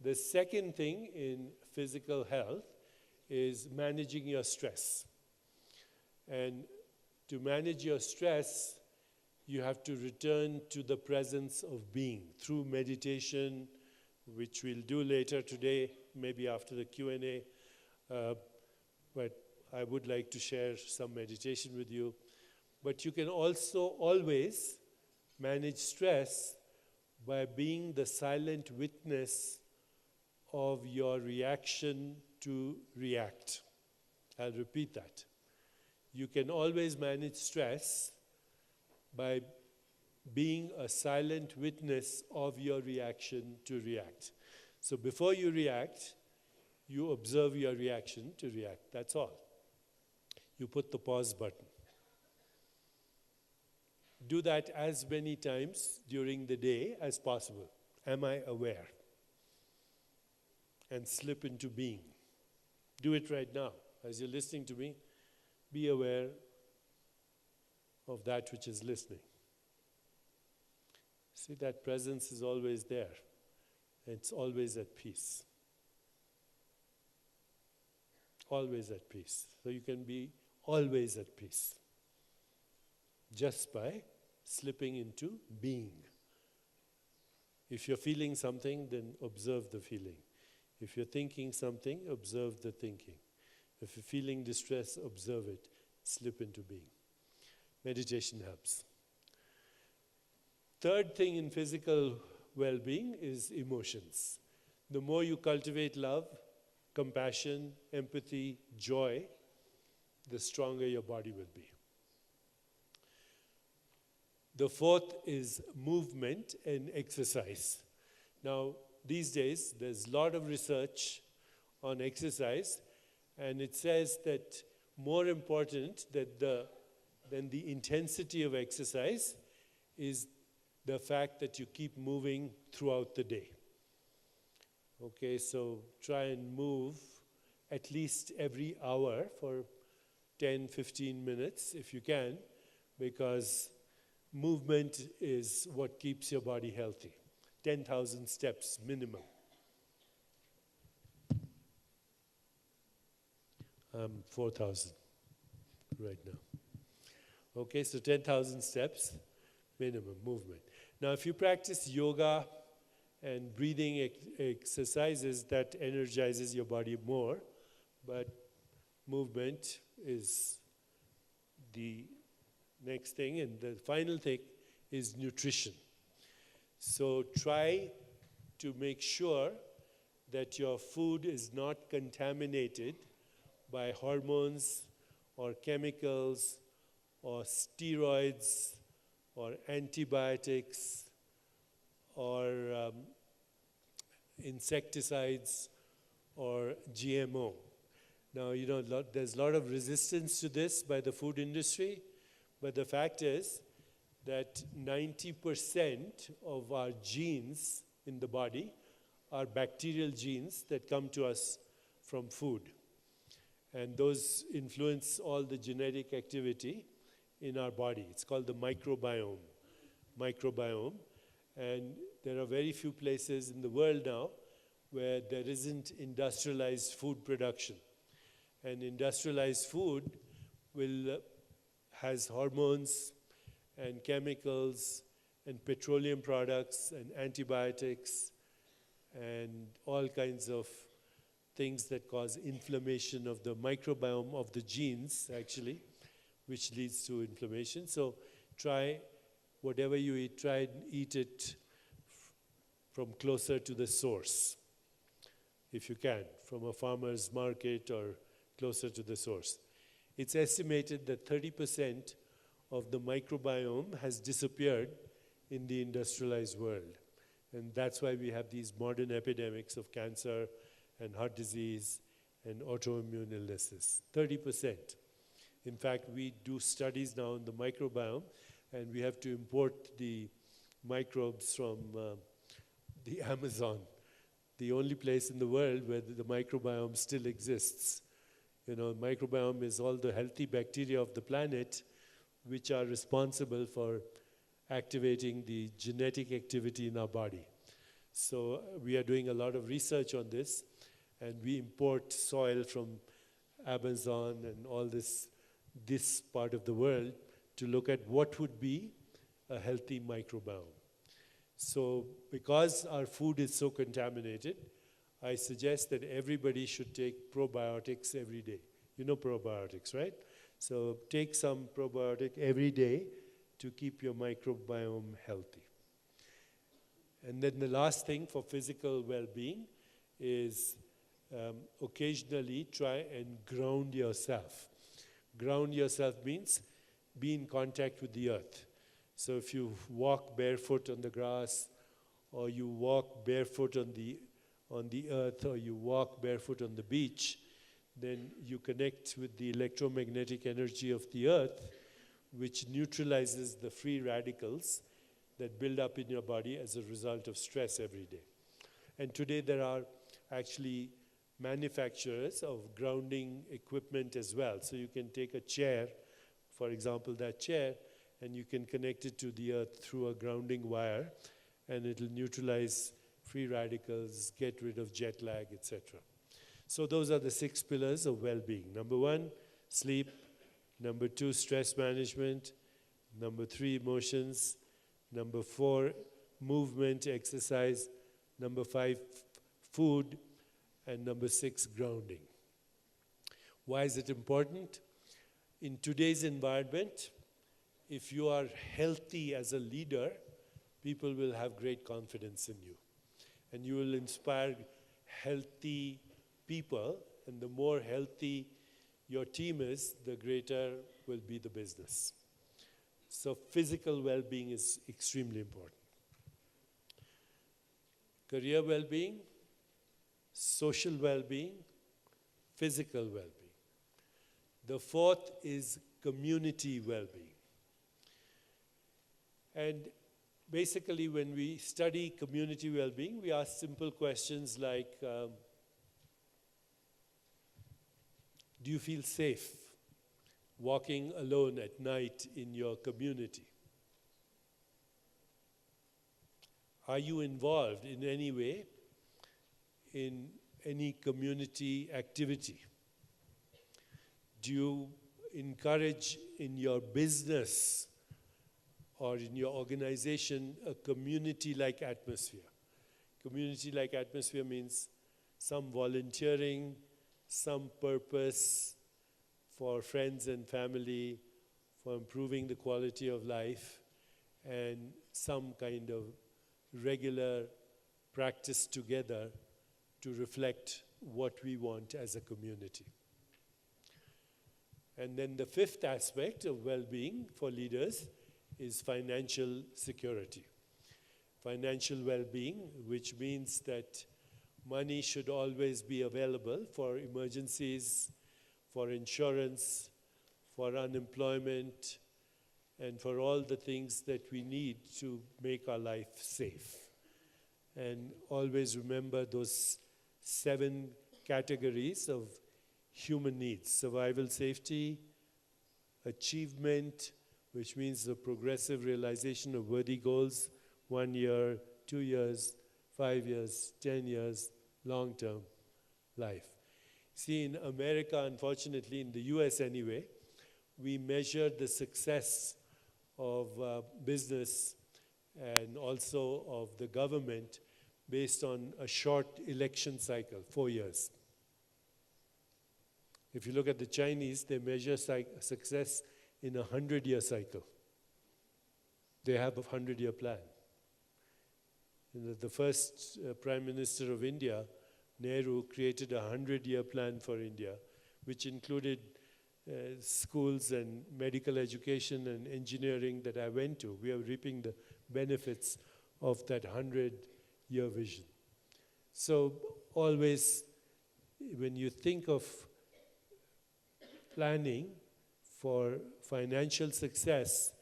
The second thing in physical health is managing your stress. And to manage your stress, you have to return to the presence of being through meditation, which we'll do later today, maybe after the Q&A. But I would like to share some meditation with you. But you can also always manage stress by being the silent witness of your reaction to react. I'll repeat that. You can always manage stress by being a silent witness of your reaction to react. So before you react, you observe your reaction to react. That's all. You put the pause button. Do that as many times during the day as possible. Am I aware? And slip into being. Do it right now. As you're listening to me, be aware of that which is listening. See, that presence is always there. It's always at peace. Always at peace. So you can be always at peace just by slipping into being. If you're feeling something, then observe the feeling. If you're thinking something, observe the thinking. If you're feeling distress, observe it. Slip into being. Meditation helps. Third thing in physical well-being is emotions. The more you cultivate love, compassion, empathy, joy, the stronger your body will be. The fourth is movement and exercise. Now, these days, there's a lot of research on exercise, and it says that more important than the intensity of exercise is the fact that you keep moving throughout the day. Okay, so try and move at least every hour for 10, 15 minutes if you can, because movement is what keeps your body healthy. 10,000 steps minimum. 4,000 right now. Okay, so 10,000 steps minimum movement. Now, if you practice yoga and breathing exercises, that energizes your body more, but movement is the next thing. And the final thing is nutrition. So try to make sure that your food is not contaminated by hormones or chemicals or steroids or antibiotics or insecticides or GMO. Now, you know, there's a lot of resistance to this by the food industry, but the fact is that 90% of our genes in the body are bacterial genes that come to us from food. And those influence all the genetic activity in our body. It's called the microbiome. And there are very few places in the world now where there isn't industrialized food production. And industrialized food has hormones and chemicals and petroleum products and antibiotics and all kinds of things that cause inflammation of the microbiome of the genes, actually, which leads to inflammation. So try, whatever you eat, try and eat it from closer to the source, if you can, from a farmer's market or closer to the source. It's estimated that 30% of the microbiome has disappeared in the industrialized world. And that's why we have these modern epidemics of cancer and heart disease and autoimmune illnesses. 30%. In fact, we do studies now on the microbiome, and we have to import the microbes from the Amazon, the only place in the world where the microbiome still exists. You know, microbiome is all the healthy bacteria of the planet which are responsible for activating the genetic activity in our body. So we are doing a lot of research on this, and we import soil from Amazon and all this part of the world to look at what would be a healthy microbiome. So because our food is so contaminated, I suggest that everybody should take probiotics every day. You know probiotics, right? So take some probiotic every day to keep your microbiome healthy. And then the last thing for physical well-being is occasionally try and ground yourself. Ground yourself means be in contact with the earth. So if you walk barefoot on the grass, or you walk barefoot on the earth, or you walk barefoot on the beach, then you connect with the electromagnetic energy of the earth, which neutralizes the free radicals that build up in your body as a result of stress every day. And today there are actually manufacturers of grounding equipment as well. So you can take a chair, for example, that chair, and you can connect it to the earth through a grounding wire, and it'll neutralize free radicals, get rid of jet lag, etc. So those are the 6 pillars of well-being. Number 1, sleep. Number 2, stress management. Number 3, emotions. Number 4, movement, exercise. Number 5, food. And number 6, grounding. Why is it important? In today's environment, if you are healthy as a leader, people will have great confidence in you. And you will inspire healthy people, and the more healthy your team is, the greater will be the business. So physical well-being is extremely important. Career well-being, social well-being, physical well-being. The 4th is community well-being. And basically, when we study community well-being, we ask simple questions like, do you feel safe walking alone at night in your community? Are you involved in any way in any community activity? Do you encourage in your business or in your organization a community-like atmosphere? Community-like atmosphere means some volunteering, some purpose for friends and family, for improving the quality of life, and some kind of regular practice together to reflect what we want as a community. And then the 5th aspect of well-being for leaders is financial security. Financial well-being, which means that money should always be available for emergencies, for insurance, for unemployment, and for all the things that we need to make our life safe. And always remember those 7 categories of human needs: survival, safety, achievement, which means the progressive realization of worthy goals, 1 year, 2 years, 5 years, 10 years, long-term life. See, in America, unfortunately, in the US anyway, we measure the success of business and also of the government based on a short election cycle, 4 years. If you look at the Chinese, they measure success in a 100-year cycle. They have a 100-year plan. The first Prime Minister of India, Nehru, created a 100-year plan for India, which included schools and medical education and engineering that I went to. We are reaping the benefits of that 100-year vision. So always, when you think of planning for financial success,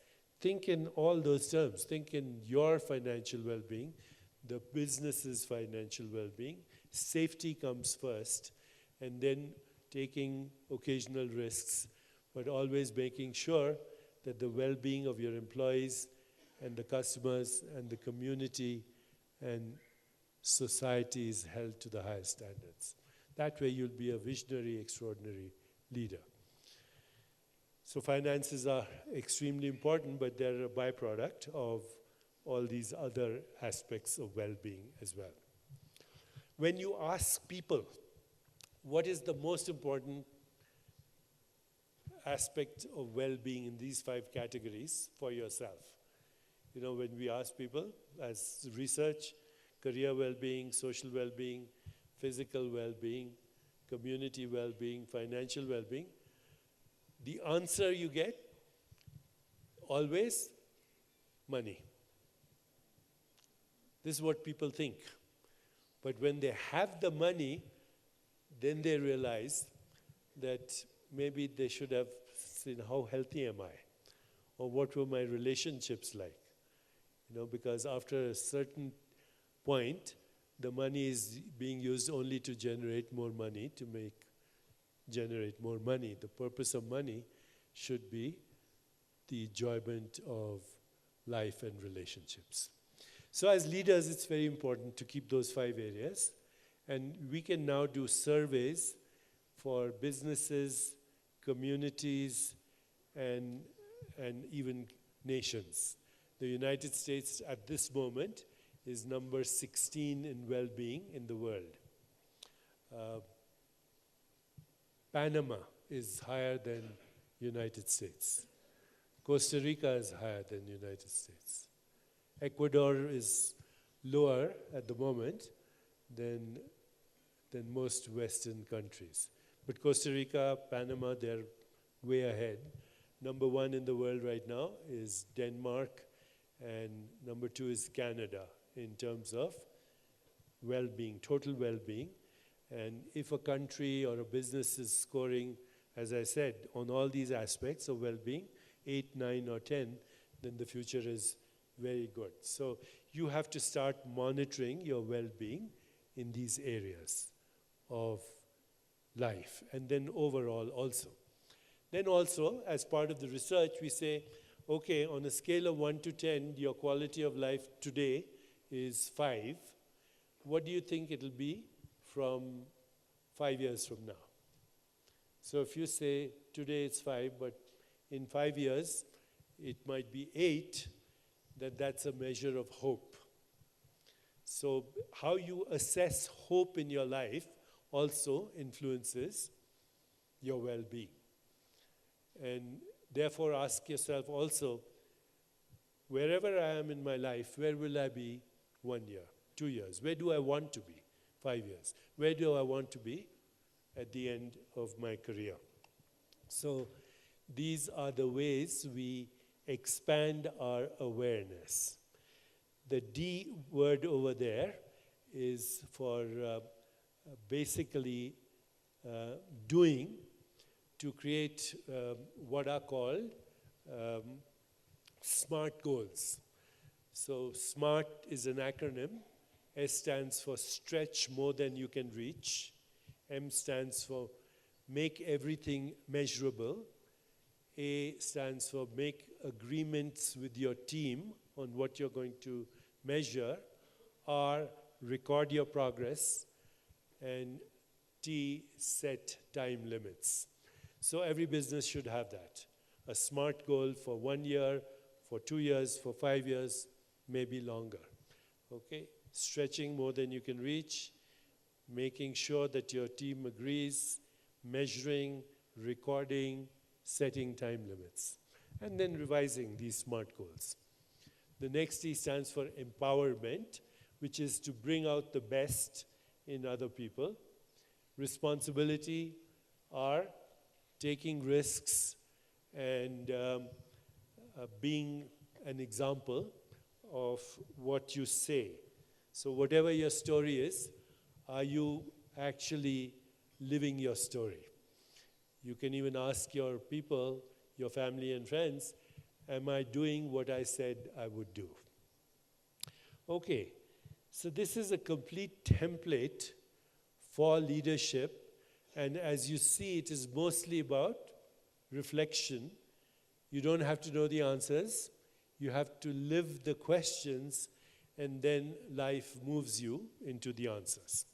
think in all those terms. Think in your financial well-being, the business's financial well-being. Safety comes first, and then taking occasional risks, but always making sure that the well-being of your employees and the customers and the community and society is held to the highest standards. That way you'll be a visionary, extraordinary leader. So finances are extremely important, but they're a byproduct of all these other aspects of well-being as well. When you ask people, what is the most important aspect of well-being in these 5 categories for yourself? You know, when we ask people as research, career well-being, social well-being, physical well-being, community well-being, financial well-being, the answer you get, always, money. This is what people think. But when they have the money, then they realize that maybe they should have seen how healthy am I? Or what were my relationships like? You know, because after a certain point, the money is being used only to generate more money, generate more money. The purpose of money should be the enjoyment of life and relationships. So as leaders, it's very important to keep those 5 areas. And we can now do surveys for businesses, communities, and even nations. The United States at this moment is number 16 in well-being in the world. Panama is higher than United States. Costa Rica is higher than United States. Ecuador is lower at the moment than most Western countries. But Costa Rica, Panama, they're way ahead. Number 1 in the world right now is Denmark, and number 2 is Canada in terms of well-being, total well-being. And if a country or a business is scoring, as I said, on all these aspects of well-being, 8, 9, or 10, then the future is very good. So you have to start monitoring your well-being in these areas of life, and then overall also. Then also, as part of the research, we say, okay, on a scale of 1 to 10, your quality of life today is 5. What do you think it'll be from 5 years from now? So if you say today it's 5, but in 5 years it might be 8, then that's a measure of hope. So how you assess hope in your life also influences your well-being. And therefore ask yourself also, wherever I am in my life, where will I be 1 year, 2 years? Where do I want to be 5 years? Where do I want to be at the end of my career? So these are the ways we expand our awareness. The D word over there is for basically doing, to create what are called SMART goals. So SMART is an acronym. S stands for stretch more than you can reach. M stands for make everything measurable. A stands for make agreements with your team on what you're going to measure. R, record your progress. And T, set time limits. So every business should have that. A SMART goal for 1 year, for 2 years, for 5 years, maybe longer. Okay? Stretching more than you can reach, making sure that your team agrees, measuring, recording, setting time limits, and then revising these SMART goals. The next T stands for empowerment, which is to bring out the best in other people. Responsibility are taking risks and being an example of what you say. So whatever your story is, are you actually living your story? You can even ask your people, your family and friends, am I doing what I said I would do? Okay, so this is a complete template for leadership, and as you see, it is mostly about reflection. You don't have to know the answers. You have to live the questions, and then life moves you into the answers.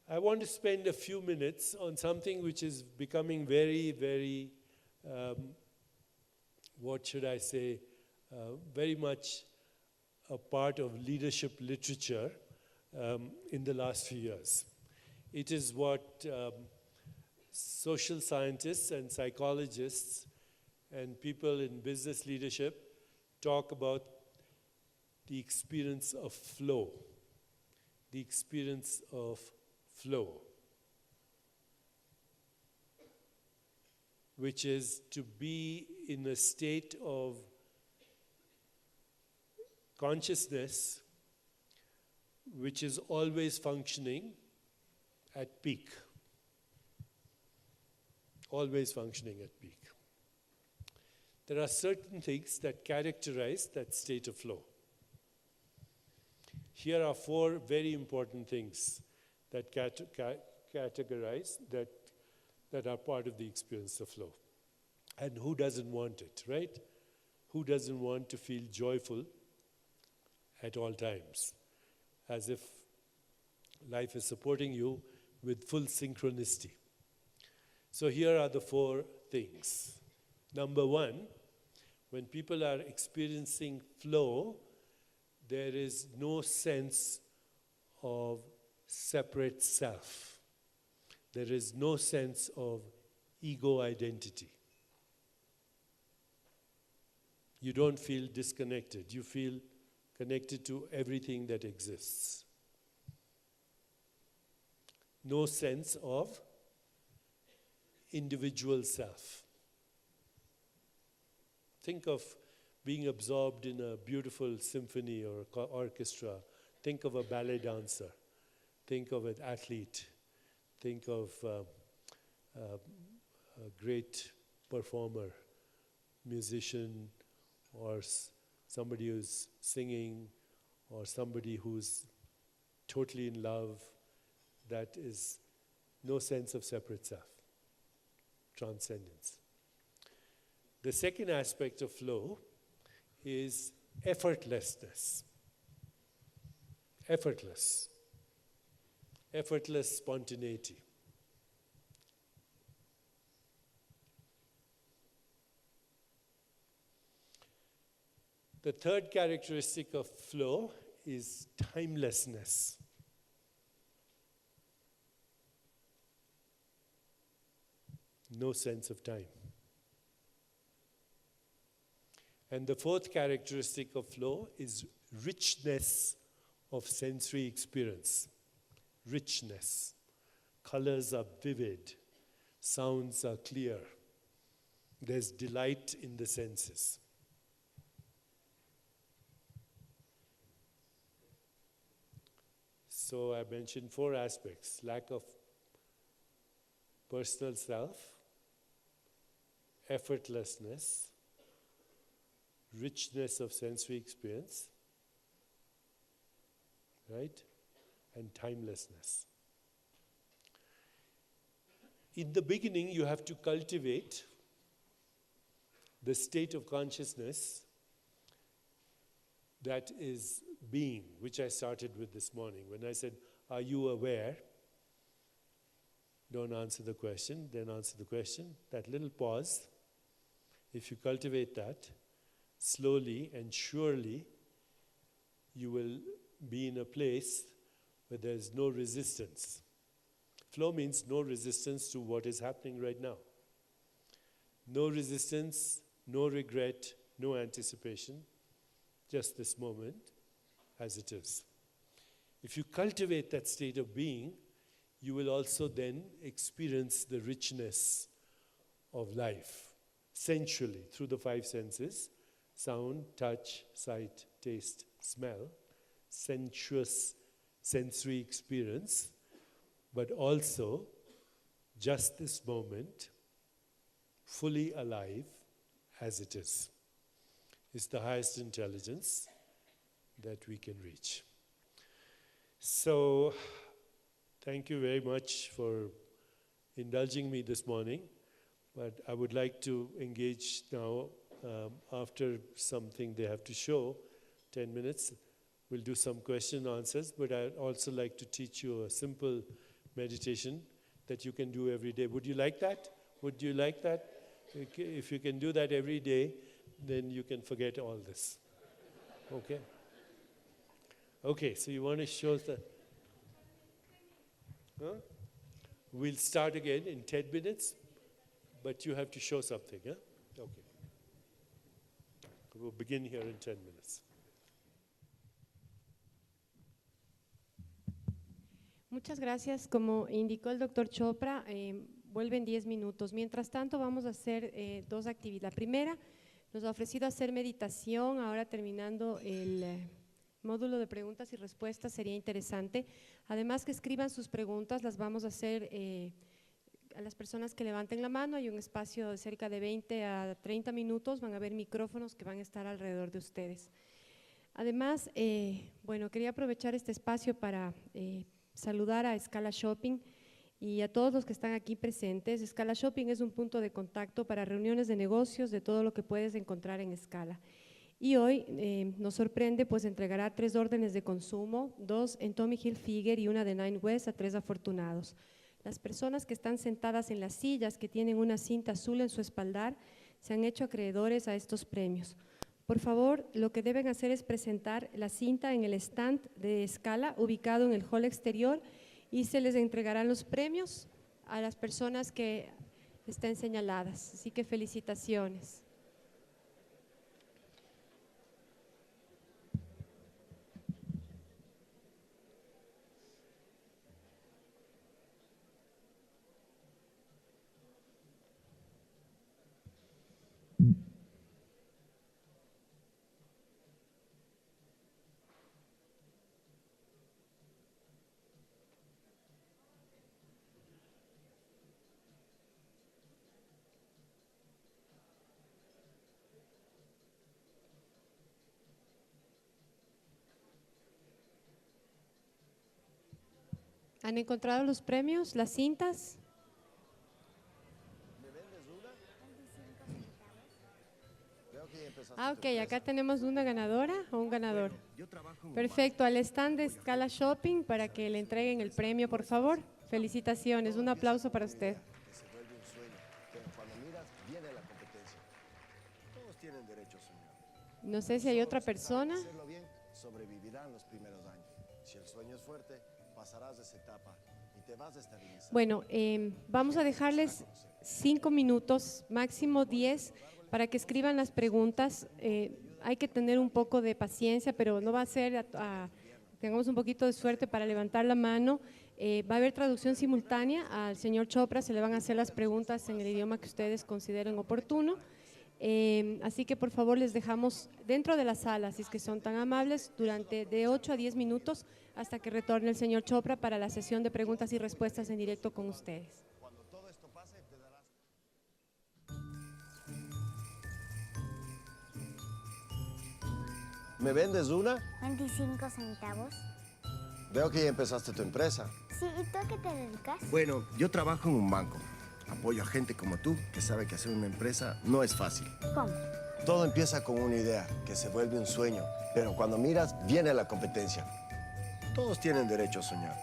I want to spend a few minutes on something which is becoming very, very, what should I say, very much a part of leadership literature in the last few years. It is what social scientists and psychologists and people in business leadership talk about: the experience of flow. The experience of flow, which is to be in a state of consciousness which is always functioning at peak. Always functioning at peak. There are certain things that characterize that state of flow. Here are 4 very important things that categorize, that are part of the experience of flow. And who doesn't want it, right? Who doesn't want to feel joyful at all times, as if life is supporting you with full synchronicity? So here are the 4 things. Number 1, when people are experiencing flow, there is no sense of separate self. There is no sense of ego identity. You don't feel disconnected. You feel connected to everything that exists. No sense of individual self. Think of being absorbed in a beautiful symphony or orchestra. Think of a ballet dancer. Think of an athlete. Think of a great performer, musician, or somebody who's singing, or somebody who's totally in love. That is no sense of separate self. Transcendence. The second aspect of flow is effortlessness. Effortless spontaneity. The third characteristic of flow is timelessness. No sense of time. And the fourth characteristic of flow is richness of sensory experience. Richness. Colors are vivid. Sounds are clear. There's delight in the senses. So I mentioned 4 aspects: lack of personal self, effortlessness, richness of sensory experience, right? And timelessness. In the beginning, you have to cultivate the state of consciousness that is being, which I started with this morning. When I said, are you aware? Don't answer the question, then answer the question. That little pause, if you cultivate that, slowly and surely, you will be in a place where there's no resistance. Flow means no resistance to what is happening right now. No resistance, no regret, no anticipation, just this moment as it is. If you cultivate that state of being, you will also then experience the richness of life, sensually, through the five senses: sound, touch, sight, taste, smell, sensuous sensory experience, but also just this moment, fully alive as it is. It's the highest intelligence that we can reach. So, thank you very much for indulging me this morning, but I would like to engage now after something they have to show, 10 minutes. We'll do some question answers, but I'd also like to teach you a simple meditation that you can do every day. Would you like that? Would you like that? If you can do that every day, then you can forget all this. Okay? Okay, so you want to show the... Huh? We'll start again in 10 minutes, but you have to show something, huh? Okay. We'll begin here in 10 minutes. Muchas gracias. Como indicó el doctor Chopra, vuelve en 10 minutos. Mientras tanto, vamos a hacer dos actividades. La primera, nos ha ofrecido hacer meditación. Ahora terminando el módulo de preguntas y respuestas, sería interesante. Además que escriban sus preguntas, las vamos a hacer a las personas que levanten la mano. Hay un espacio de cerca de 20 a 30 minutos. Van a haber micrófonos que van a estar alrededor de ustedes. Además, bueno, quería aprovechar este espacio para saludar a Scala Shopping y a todos los que están aquí presentes. Scala Shopping es un punto de contacto para reuniones de negocios, de todo lo que puedes encontrar en Scala. Y hoy nos sorprende, pues entregará 3 órdenes de consumo, 2 en Tommy Hilfiger y una de Nine West a 3 afortunados. Las personas que están sentadas en las sillas, que tienen una cinta azul en su espaldar, se han hecho acreedores a estos premios. Por favor, lo que deben hacer es presentar la cinta en el stand de Scala, ubicado en el hall exterior, y se les entregarán los premios a las personas que estén señaladas. Así que felicitaciones. ¿Han encontrado los premios, las cintas? Ah, ok, acá tenemos una ganadora o un ganador. Perfecto, al stand de Scala Shopping para que le entreguen el premio, por favor. Felicitaciones, un aplauso para usted. No sé si hay otra persona. Sobrevivirán los primeros años. Si el sueño es fuerte, pasarás de esa etapa y te vas a estabilizar. Bueno, vamos a dejarles 5 minutos, máximo 10, para que escriban las preguntas. Hay que tener un poco de paciencia, pero no va a ser, tengamos un poquito de suerte para levantar la mano. Va a haber traducción simultánea. Al señor Chopra se le van a hacer las preguntas en el idioma que ustedes consideren oportuno. Así que por favor les dejamos dentro de la sala, si es que son tan amables, durante de 8 a 10 minutos hasta que retorne el señor Chopra para la sesión de preguntas y respuestas en directo con ustedes. Cuando todo esto pase, te darás... ¿Me vendes una? 25 centavos. Veo que ya empezaste tu empresa. Sí, ¿y tú a qué te dedicas? Bueno, yo trabajo en un banco. Apoyo a gente como tú que sabe que hacer una empresa no es fácil. ¿Cómo? Todo empieza con una idea que se vuelve un sueño, pero cuando miras, viene la competencia. Todos tienen derecho a soñar,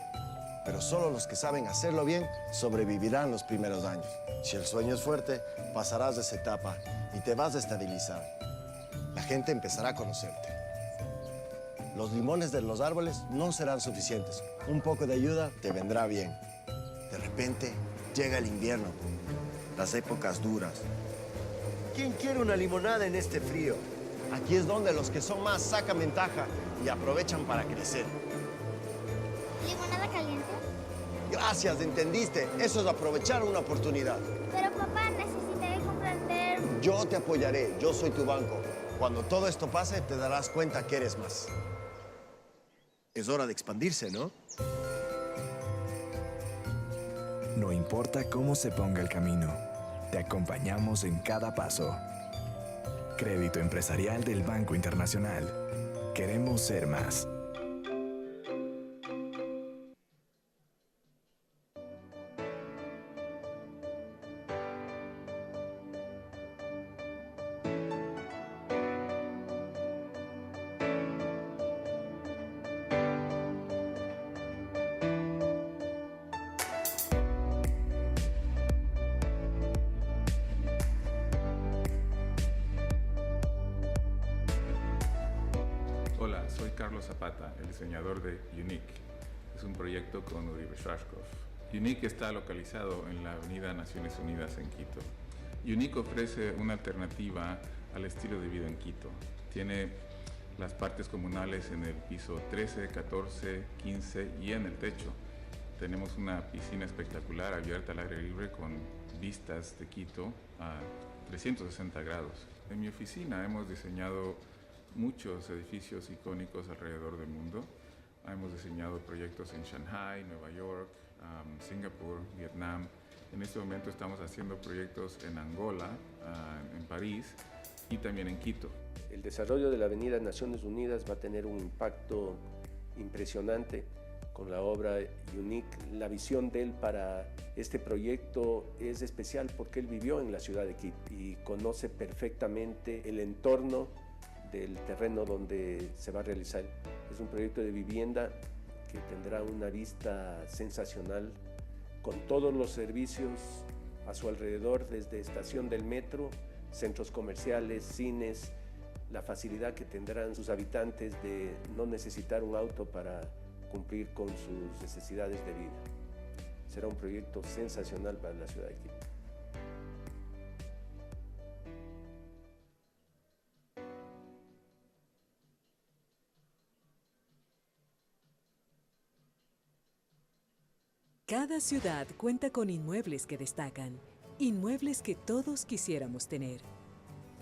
pero solo los que saben hacerlo bien sobrevivirán los primeros años. Si el sueño es fuerte, pasarás de esa etapa y te vas a estabilizar. La gente empezará a conocerte. Los limones de los árboles no serán suficientes. Un poco de ayuda te vendrá bien. De repente, llega el invierno, las épocas duras. ¿Quién quiere una limonada en este frío? Aquí es donde los que son más sacan ventaja y aprovechan para crecer. ¿Limonada caliente? Gracias, ¿entendiste? Eso es aprovechar una oportunidad. Pero papá, necesitaré comprender... Yo te apoyaré, yo soy tu banco. Cuando todo esto pase, te darás cuenta que eres más. Es hora de expandirse, ¿no? No importa cómo se ponga el camino, te acompañamos en cada paso. Crédito Empresarial del Banco Internacional. Queremos ser más. Hola, soy Carlos Zapata, el diseñador de Unique. Es un proyecto con Uri Beshrashkov. Unique está localizado en la Avenida Naciones Unidas en Quito. Unique ofrece una alternativa al estilo de vida en Quito. Tiene las partes comunales en el piso 13, 14, 15 y en el techo. Tenemos una piscina espectacular abierta al aire libre con vistas de Quito a 360 grados. En mi oficina hemos diseñado muchos edificios icónicos alrededor del mundo. Hemos diseñado proyectos en Shanghai, Nueva York, Singapur, Vietnam. En este momento estamos haciendo proyectos en Angola, en París y también en Quito. El desarrollo de la Avenida Naciones Unidas va a tener un impacto impresionante con la obra Unique. La visión de él para este proyecto es especial porque él vivió en la ciudad de Quito y conoce perfectamente el entorno del terreno donde se va a realizar. Es un proyecto de vivienda que tendrá una vista sensacional con todos los servicios a su alrededor, desde estación del metro, centros comerciales, cines, la facilidad que tendrán sus habitantes de no necesitar un auto para cumplir con sus necesidades de vida. Será un proyecto sensacional para la ciudad de Quito. Cada ciudad cuenta con inmuebles que destacan, inmuebles que todos quisiéramos tener.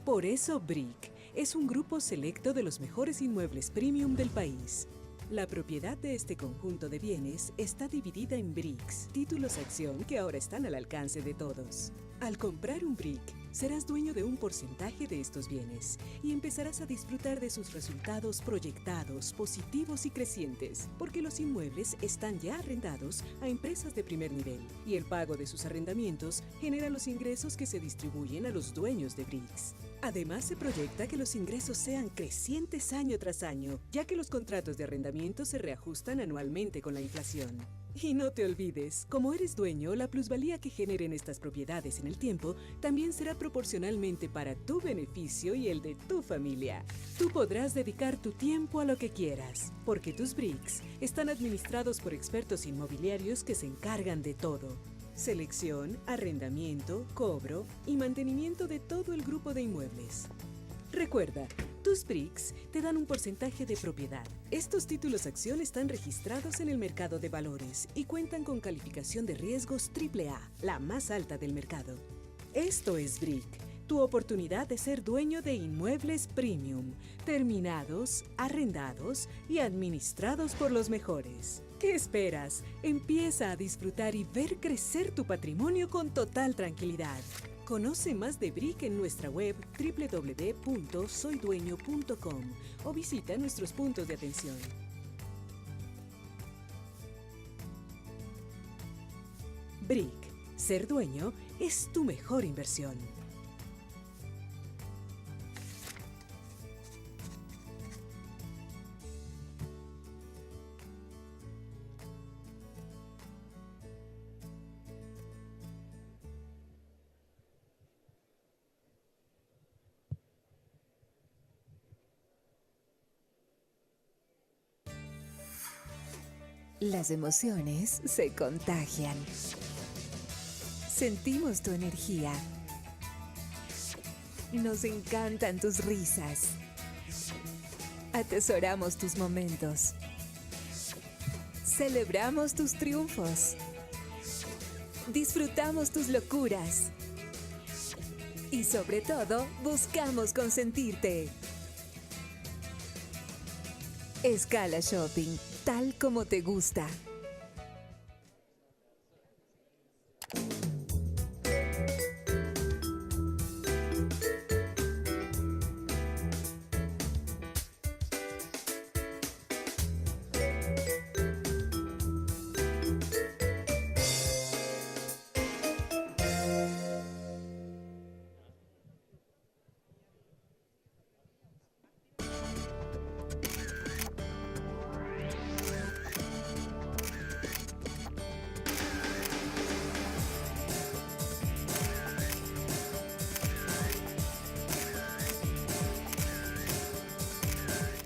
Por eso BRIC es un grupo selecto de los mejores inmuebles premium del país. La propiedad de este conjunto de bienes está dividida en BRICs, títulos acción que ahora están al alcance de todos. Al comprar un BRIC, serás dueño de un porcentaje de estos bienes y empezarás a disfrutar de sus resultados proyectados, positivos y crecientes, porque los inmuebles están ya arrendados a empresas de primer nivel y el pago de sus arrendamientos genera los ingresos que se distribuyen a los dueños de BRICs. Además, se proyecta que los ingresos sean crecientes año tras año, ya que los contratos de arrendamiento se reajustan anualmente con la inflación. Y no te olvides, como eres dueño, la plusvalía que generen estas propiedades en el tiempo también será proporcionalmente para tu beneficio y el de tu familia. Tú podrás dedicar tu tiempo a lo que quieras, porque tus BRICs están administrados por expertos inmobiliarios que se encargan de todo. Selección, arrendamiento, cobro y mantenimiento de todo el grupo de inmuebles. Recuerda, tus BRICs te dan un porcentaje de propiedad. Estos títulos acción están registrados en el mercado de valores y cuentan con calificación de riesgos AAA, la más alta del mercado. Esto es BRIC, tu oportunidad de ser dueño de inmuebles premium, terminados, arrendados y administrados por los mejores. ¿Qué esperas? Empieza a disfrutar y ver crecer tu patrimonio con total tranquilidad. Conoce más de BRIC en nuestra web www.soydueño.com o visita nuestros puntos de atención. BRIC, Ser dueño es tu mejor inversión. Las emociones se contagian. Sentimos tu energía. Nos encantan tus risas. Atesoramos tus momentos. Celebramos tus triunfos. Disfrutamos tus locuras. Y sobre todo, buscamos consentirte. Escala Shopping, tal como te gusta.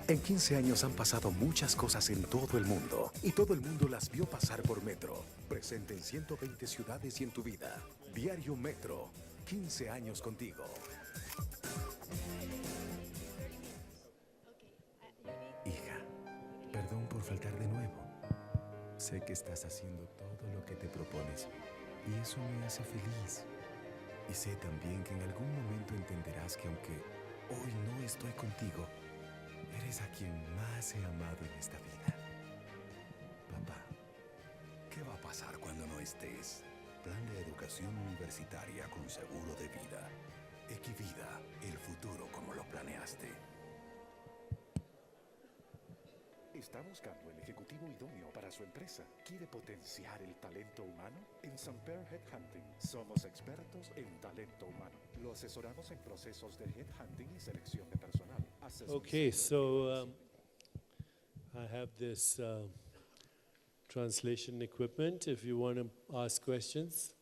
En 15 años han pasado muchas cosas en todo el mundo y todo el mundo las vio pasar por Metro. Presente en 120 ciudades y en tu vida. Diario Metro. 15 años contigo. Hija, perdón por faltar de nuevo. Sé que estás haciendo todo lo que te propones y eso me hace feliz. Y sé también que en algún momento entenderás que aunque hoy no estoy contigo, eres a quien más he amado en esta vida. Papá, ¿Qué va a pasar cuando no estés? Plan de educación universitaria con seguro de vida. Equivida, el futuro como lo planeaste. Está buscando el ejecutivo idóneo para su empresa. ¿Quiere potenciar el talento humano? En Samper Headhunting somos expertos en talento humano. Lo asesoramos en procesos de headhunting y selección de personal. Okay, so I have this translation equipment. If you want to ask questions,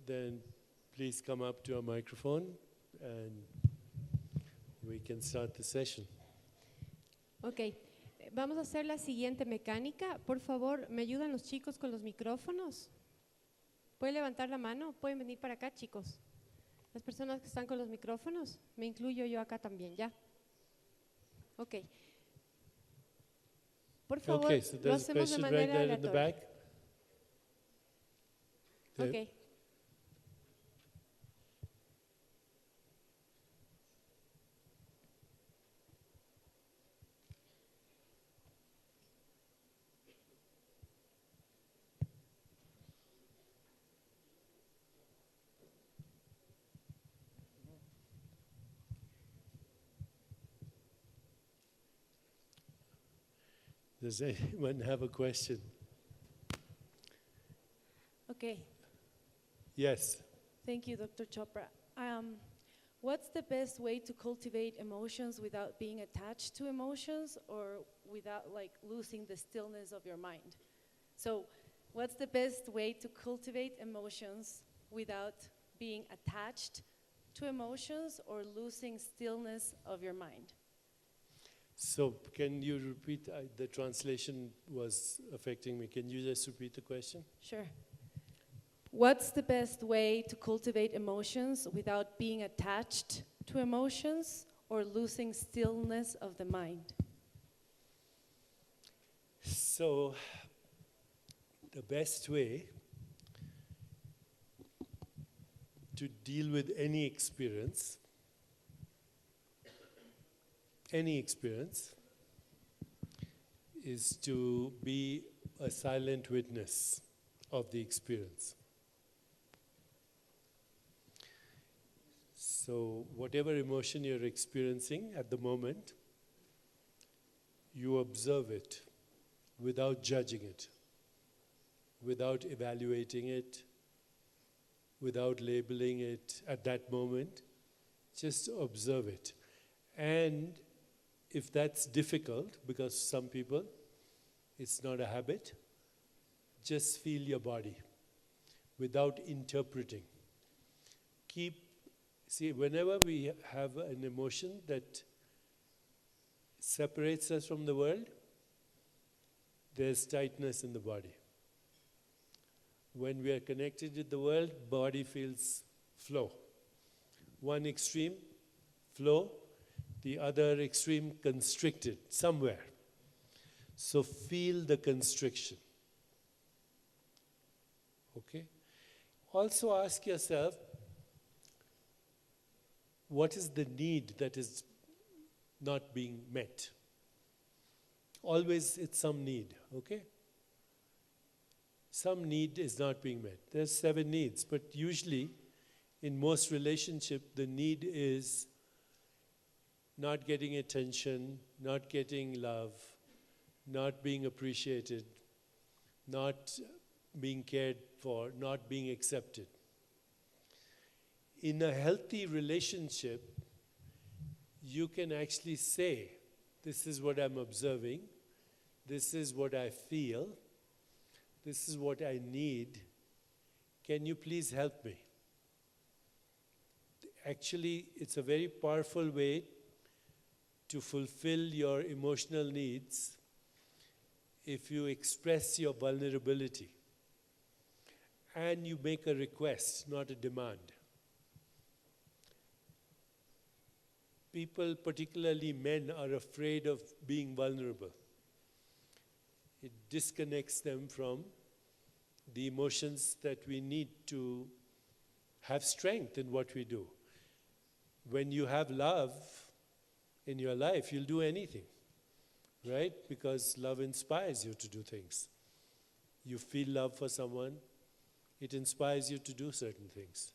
then please come up to our microphone and we can start the session. Ok, vamos a hacer la siguiente mecánica. Por favor, ¿me ayudan los chicos con los micrófonos? ¿Pueden levantar la mano? ¿Pueden venir para acá, chicos? Las personas que están con los micrófonos, me incluyo yo acá también, ¿ya? Ok. Por favor, Okay, so lo there's a hacemos de question right manera there in the aleatoria. back. There. Ok. Does anyone have a question? Okay, Yes. thank you, Dr. Chopra. What's the best way to cultivate emotions without being attached to emotions or without like losing the stillness of your mind? So, what's the best way to cultivate emotions without being attached to emotions or losing stillness of your mind? So can you repeat, the translation was affecting me. Can you just repeat the question? Sure. What's the best way to cultivate emotions without being attached to emotions or losing stillness of the mind? So the best way to deal with any experience is to be a silent witness of the experience. So whatever emotion you're experiencing at the moment, you observe it without judging it, without evaluating it, without labeling it at that moment. Just observe it. And if that's difficult, because some people, it's not a habit, just feel your body without interpreting. See, whenever we have an emotion that separates us from the world, there's tightness in the body. When we are connected with the world, body feels flow. One extreme, flow, the other extreme, constricted, somewhere. So feel the constriction. Okay? Also ask yourself, what is the need that is not being met? Always it's some need, okay? Some need is not being met. There's 7 needs, but usually in most relationships, the need is not getting attention, not getting love, not being appreciated, not being cared for, not being accepted. In a healthy relationship, you can actually say, this is what I'm observing, this is what I feel, this is what I need, can you please help me? Actually, it's a very powerful way to fulfill your emotional needs if you express your vulnerability and you make a request, not a demand. People, particularly men, are afraid of being vulnerable. It disconnects them from the emotions that we need to have strength in what we do. When you have love in your life, you'll do anything, right? Because love inspires you to do things. You feel love for someone, it inspires you to do certain things.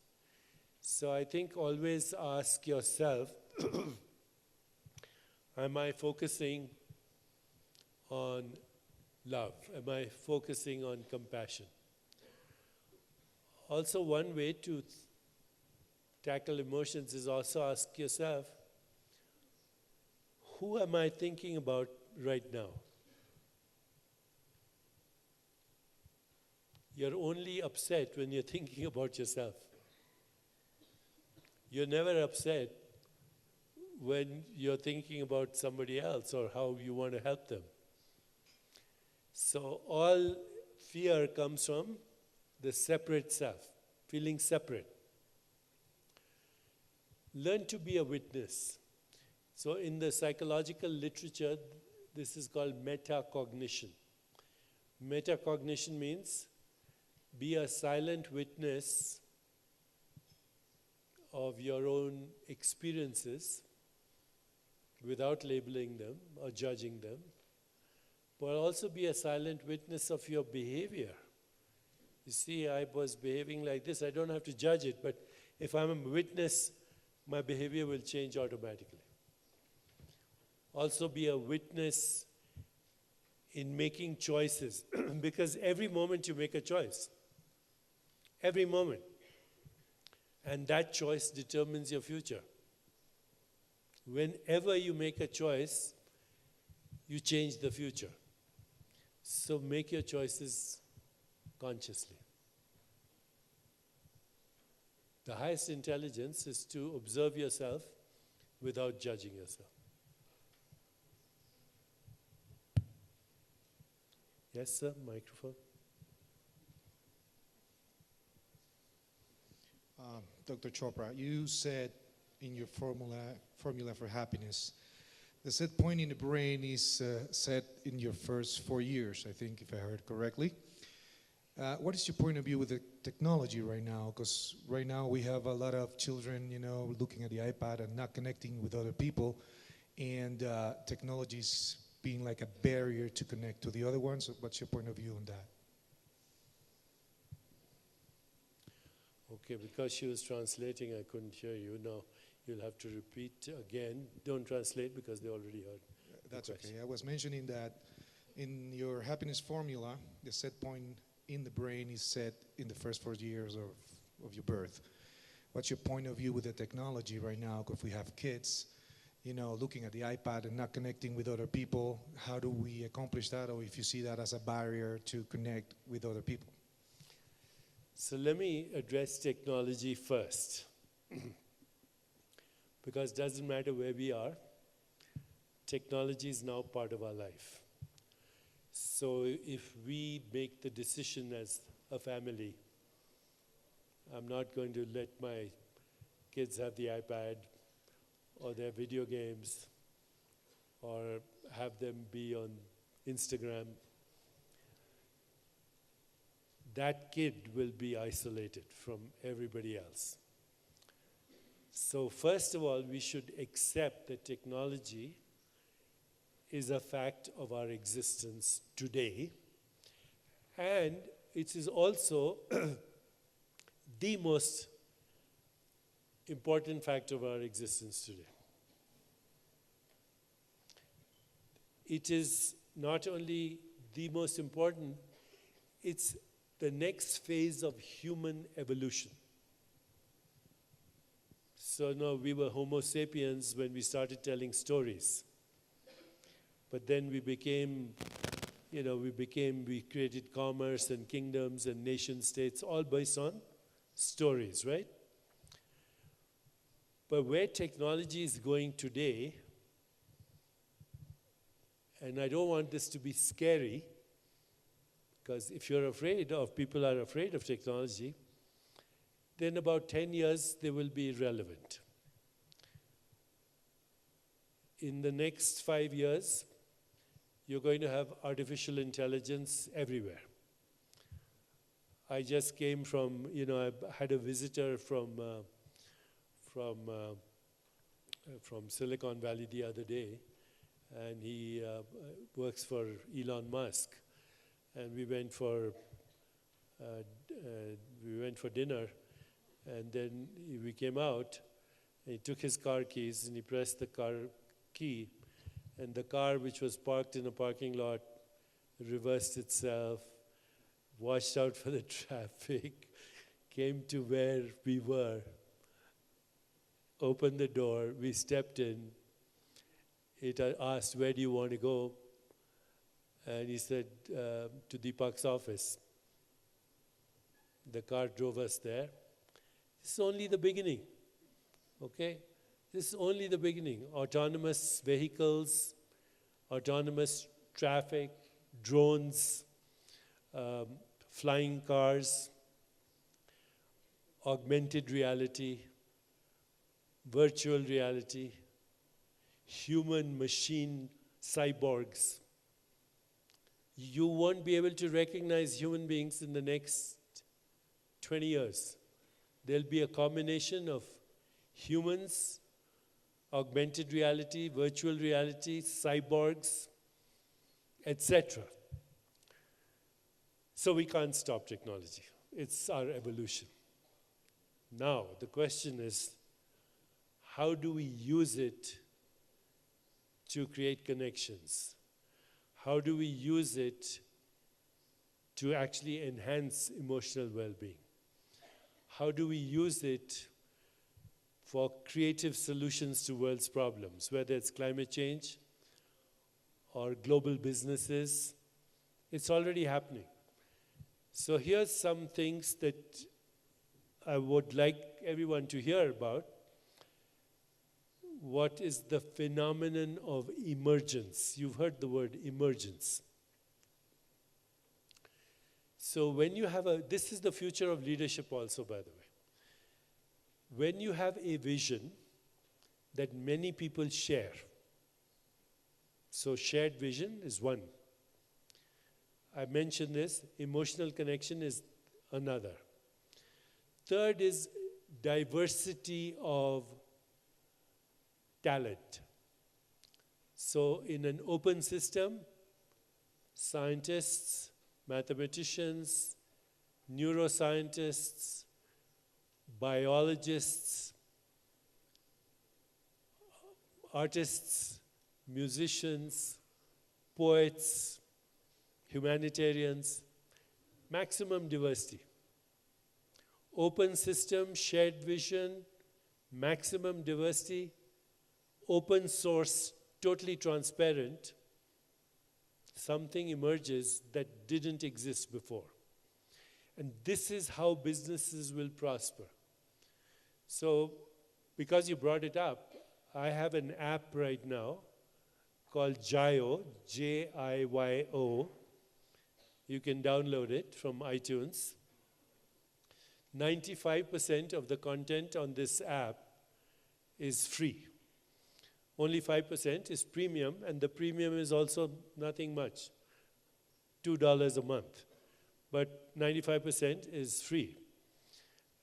So I think always ask yourself, am I focusing on love? Am I focusing on compassion? Also, one way to tackle emotions is also ask yourself, who am I thinking about right now? You're only upset when you're thinking about yourself. You're never upset when you're thinking about somebody else or how you want to help them. So all fear comes from the separate self, feeling separate. Learn to be a witness. So in the psychological literature, this is called metacognition. Metacognition means be a silent witness of your own experiences without labeling them or judging them, but also be a silent witness of your behavior. You see, I was behaving like this. I don't have to judge it, but if I'm a witness, my behavior will change automatically. Also be a witness in making choices, because every moment you make a choice. Every moment. And that choice determines your future. Whenever you make a choice, you change the future. So make your choices consciously. The highest intelligence is to observe yourself without judging yourself. Yes, sir, microphone. Dr. Chopra, you said in your formula for happiness, the set point in the brain is set in your first 4 years, I think, if I heard correctly. What is your point of view with the technology right now? Because right now we have a lot of children, you know, looking at the iPad and not connecting with other people, and technology is being like a barrier to connect to the other ones. What's your point of view on that? Okay, because she was translating, I couldn't hear you. Now you'll have to repeat again. Don't translate because they already heard. That's okay. I was mentioning that in your happiness formula, the set point in the brain is set in the first 4 years of of your birth. What's your point of view with the technology right now? If we have kids, looking at the iPad and not connecting with other people, how do we accomplish that? Or if you see that as a barrier to connect with other people? So let me address technology first. Because it doesn't matter where we are, technology is now part of our life. So if we make the decision as a family, I'm not going to let my kids have the iPad or their video games or have them be on Instagram. That kid will be isolated from everybody else. So first of all, we should accept that technology is a fact of our existence today, and it is also the most important fact of our existence today. It is not only the most important, it's the next phase of human evolution. So now we were Homo sapiens when we started telling stories. But then we created commerce and kingdoms and nation states, all based on stories, right? But where technology is going today, and I don't want this to be scary, because if people are afraid of technology, then about 10 years they will be irrelevant. In the next 5 years, you're going to have artificial intelligence everywhere. I just came from, I had a visitor from Silicon Valley the other day, and he works for Elon Musk. And we went for dinner, and then we came out, and he took his car keys and he pressed the car key, and the car, which was parked in a parking lot, reversed itself, watched out for the traffic, came to where we were, opened the door, we stepped in. It asked, "Where do you want to go?" And he said, "To Deepak's office." The car drove us there. This is only the beginning, okay? This is only the beginning. Autonomous vehicles, autonomous traffic, drones, flying cars, augmented reality, virtual reality, human-machine cyborgs. You won't be able to recognize human beings in the next 20 years. There'll be a combination of humans, augmented reality, virtual reality, cyborgs, etc. So we can't stop technology. It's our evolution. Now, the question is, how do we use it to create connections? How do we use it to actually enhance emotional well-being? How do we use it for creative solutions to world's problems, whether it's climate change or global businesses? It's already happening. So here's some things that I would like everyone to hear about. What is the phenomenon of emergence? You've heard the word emergence. So when you have this is the future of leadership also, by the way. When you have a vision that many people share, so shared vision is one. I mentioned this, emotional connection is another. Third is diversity of talent. So in an open system, scientists, mathematicians, neuroscientists, biologists, artists, musicians, poets, humanitarians, maximum diversity. open system, shared vision, maximum diversity, open source, totally transparent, something emerges that didn't exist before. And this is how businesses will prosper. So, because you brought it up, I have an app right now called Jio, J-I-Y-O. You can download it from iTunes. 95% of the content on this app is free. Only 5% is premium, and the premium is also nothing much, $2 a month. But 95% is free.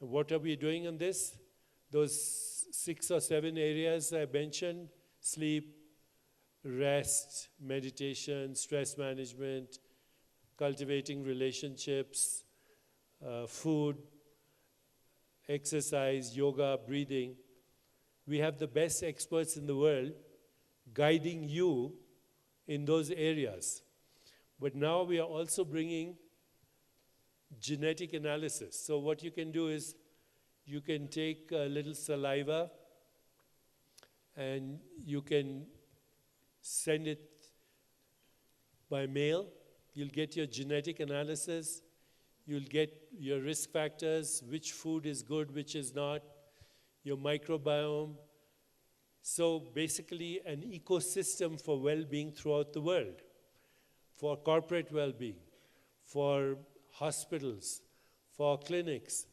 And what are we doing on this? Those 6 or 7 areas I mentioned, sleep, rest, meditation, stress management, cultivating relationships, food, exercise, yoga, breathing. We have the best experts in the world guiding you in those areas. But now we are also bringing genetic analysis. So what you can do is you can take a little saliva and you can send it by mail. You'll get your genetic analysis. You'll get your risk factors, which food is good, which is not, your microbiome. So basically an ecosystem for well-being throughout the world, for corporate well-being, for hospitals, for clinics.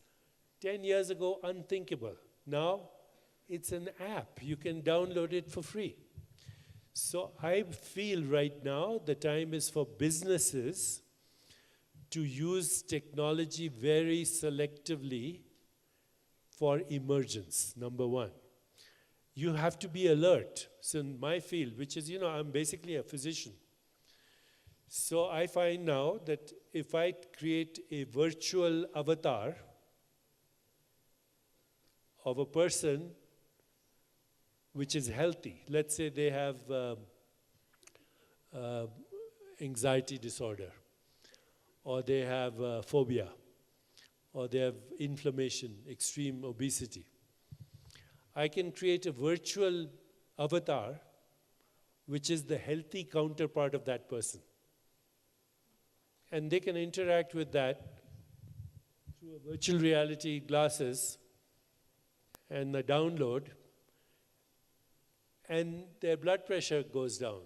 10 years ago, unthinkable. Now, it's an app. You can download it for free. So I feel right now the time is for businesses to use technology very selectively for emergence, number one. You have to be alert. So in my field, which is, I'm basically a physician. So I find now that if I create a virtual avatar of a person which is healthy, let's say they have anxiety disorder, or they have phobia, or they have inflammation, extreme obesity. I can create a virtual avatar which is the healthy counterpart of that person. And they can interact with that through a virtual reality glasses and a download, and their blood pressure goes down,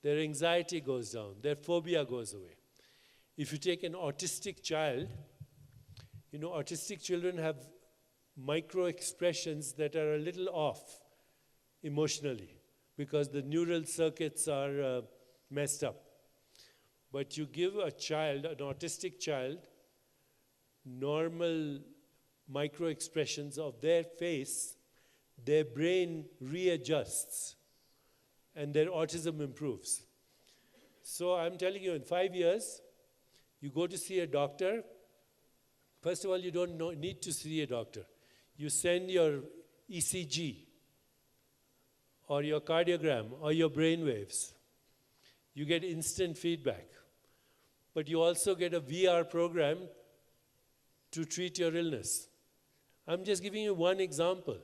their anxiety goes down, their phobia goes away. If you take an autistic child, autistic children have micro expressions that are a little off emotionally because the neural circuits are messed up. But you give a child, an autistic child, normal micro expressions of their face, their brain readjusts and their autism improves. So I'm telling you, in 5 years, you go to see a doctor. First of all, you don't need to see a doctor. You send your ECG or your cardiogram or your brain waves. You get instant feedback. But you also get a VR program to treat your illness. I'm just giving you one example.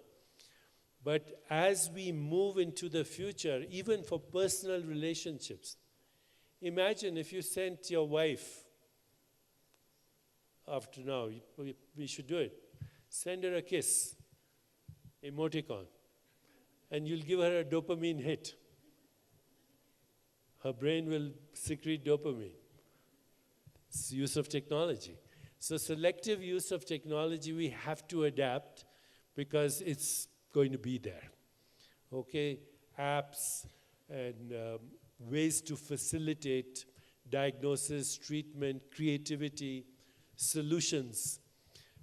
But as we move into the future, even for personal relationships, imagine if you sent your wife, after now, we should do it, send her a kiss, emoticon, and you'll give her a dopamine hit. Her brain will secrete dopamine. It's use of technology. So selective use of technology, we have to adapt because it's going to be there. Okay, apps and ways to facilitate diagnosis, treatment, creativity, solutions.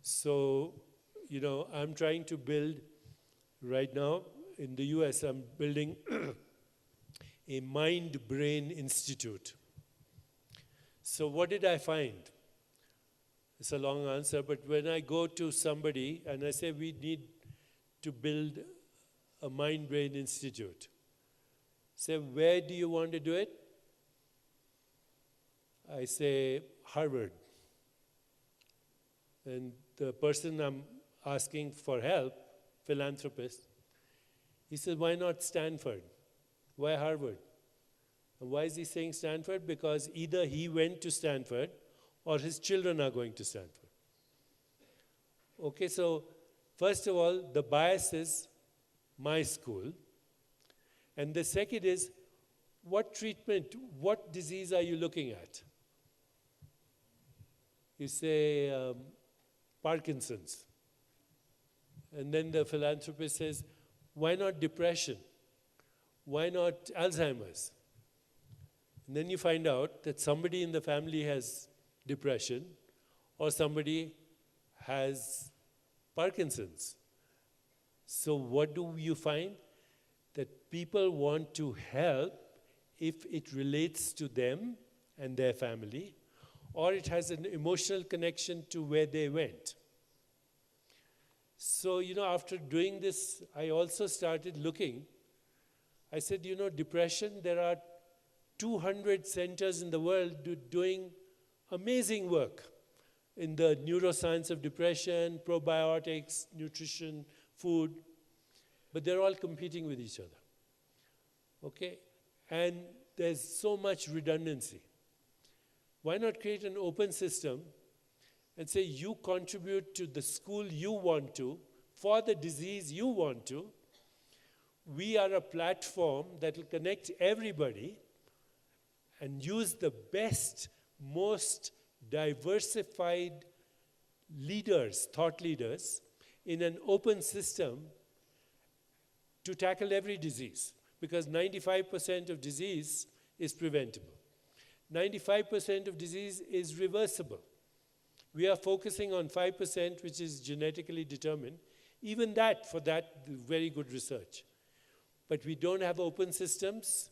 So, I'm trying to build, right now in the US, I'm building a Mind-Brain Institute. So what did I find? It's a long answer, but when I go to somebody and I say we need to build a Mind-Brain Institute, say, where do you want to do it? I say, Harvard. And the person I'm asking for help, philanthropist, he said, why not Stanford? Why Harvard? And why is he saying Stanford? Because either he went to Stanford or his children are going to Stanford. Okay, so first of all, the bias is my school. And the second is, what treatment, what disease are you looking at? You say Parkinson's. And then the philanthropist says, why not depression? Why not Alzheimer's? And then you find out that somebody in the family has depression or somebody has Parkinson's. So what do you find? That people want to help if it relates to them and their family, or it has an emotional connection to where they went. So, after doing this, I also started looking. I said, depression, there are 200 centers in the world doing amazing work in the neuroscience of depression, probiotics, nutrition, food, but they're all competing with each other. Okay? And there's so much redundancy. Why not create an open system and say you contribute to the school you want to, for the disease you want to. We are a platform that will connect everybody and use the best, most diversified leaders, thought leaders, in an open system to tackle every disease. Because 95% of disease is preventable. 95% of disease is reversible. We are focusing on 5%, which is genetically determined. Even that, for that, very good research. But we don't have open systems.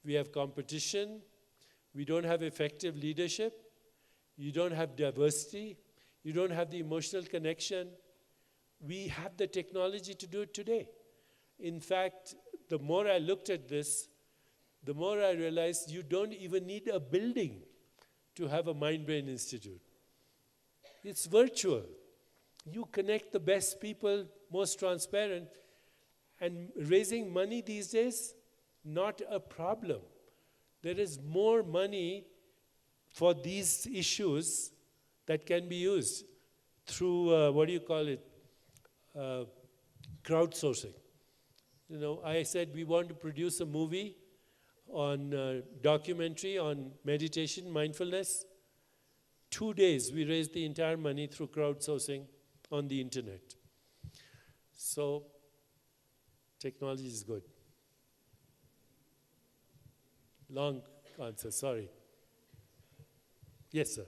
We have competition. We don't have effective leadership. You don't have diversity. You don't have the emotional connection. We have the technology to do it today. In fact, the more I looked at this, the more I realized you don't even need a building to have a Mind-Brain Institute. It's virtual. You connect the best people, most transparent, and raising money these days, not a problem. There is more money for these issues that can be used through, crowdsourcing. I said we want to produce a movie on documentary on meditation, mindfulness. 2 days, we raised the entire money through crowdsourcing on the internet. So, technology is good. Long answer, sorry. Yes, sir.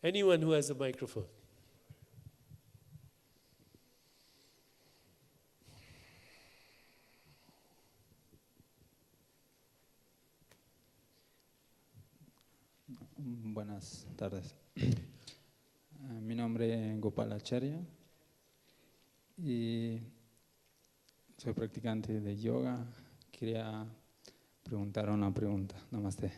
Anyone who has a microphone. Buenas tardes. Mi nombre es Gopalacharya y soy practicante de yoga. Quería preguntar una pregunta. Namaste.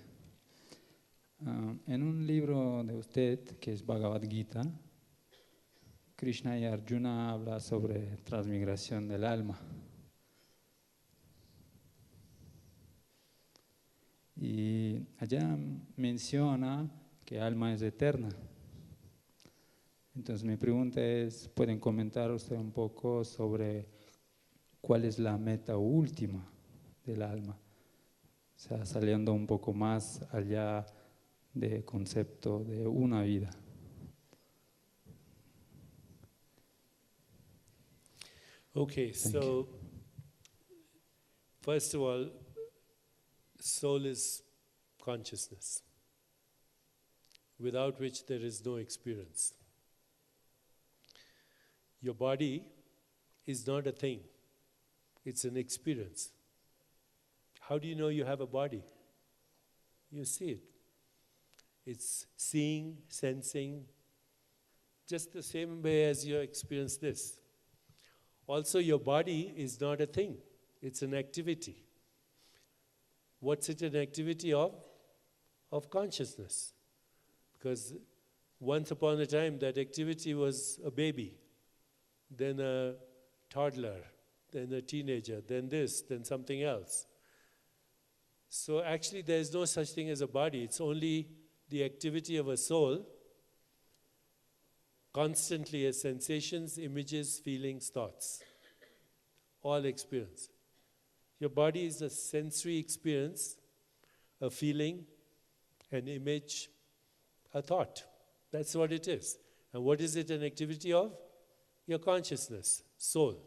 En un libro de usted, que es Bhagavad Gita, Krishna y Arjuna habla sobre transmigración del alma. Y allá menciona que el alma es eterna. Entonces mi pregunta es, ¿pueden comentar usted un poco sobre cuál es la meta última del alma? O sea, saliendo un poco más allá del concepto de una vida. Okay, so first of all, soul is consciousness, without which there is no experience. Your body is not a thing, it's an experience. How do you know you have a body? You see it. It's seeing, sensing, just the same way as you experience this. Also, your body is not a thing, it's an activity. What's it an activity of? Of consciousness. Because once upon a time that activity was a baby, then a toddler, then a teenager, then this, then something else. So actually there's no such thing as a body, it's only the activity of a soul, constantly as sensations, images, feelings, thoughts, all experience. Your body is a sensory experience, a feeling, an image, a thought. That's what it is. And what is it an activity of? Your consciousness, soul.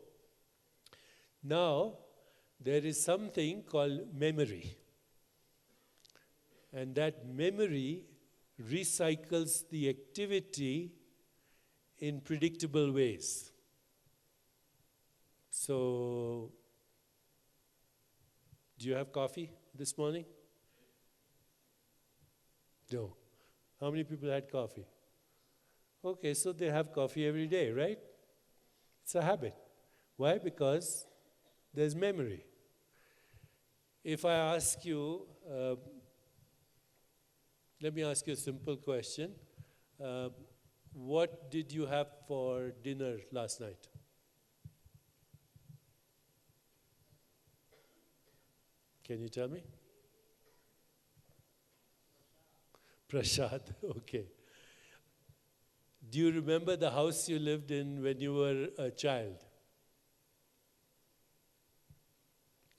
Now, there is something called memory. And that memory recycles the activity in predictable ways. So, do you have coffee this morning? No. How many people had coffee? Okay, so they have coffee every day, right? It's a habit. Why? Because there's memory. If I ask you, let me ask you a simple question. What did you have for dinner last night? Can you tell me? Prashad, okay. Do you remember the house you lived in when you were a child?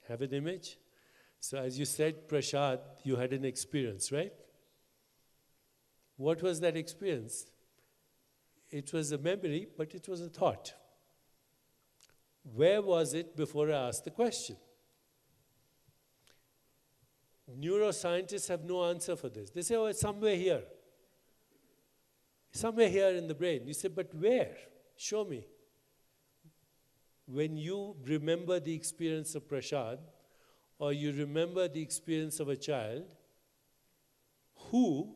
Have an image? So as you said, Prashad, you had an experience, right? What was that experience? It was a memory, but it was a thought. Where was it before I asked the question? Neuroscientists have no answer for this. They say, oh, it's somewhere here. Somewhere here in the brain. You say, but where? Show me. When you remember the experience of Prashad, or you remember the experience of a child, who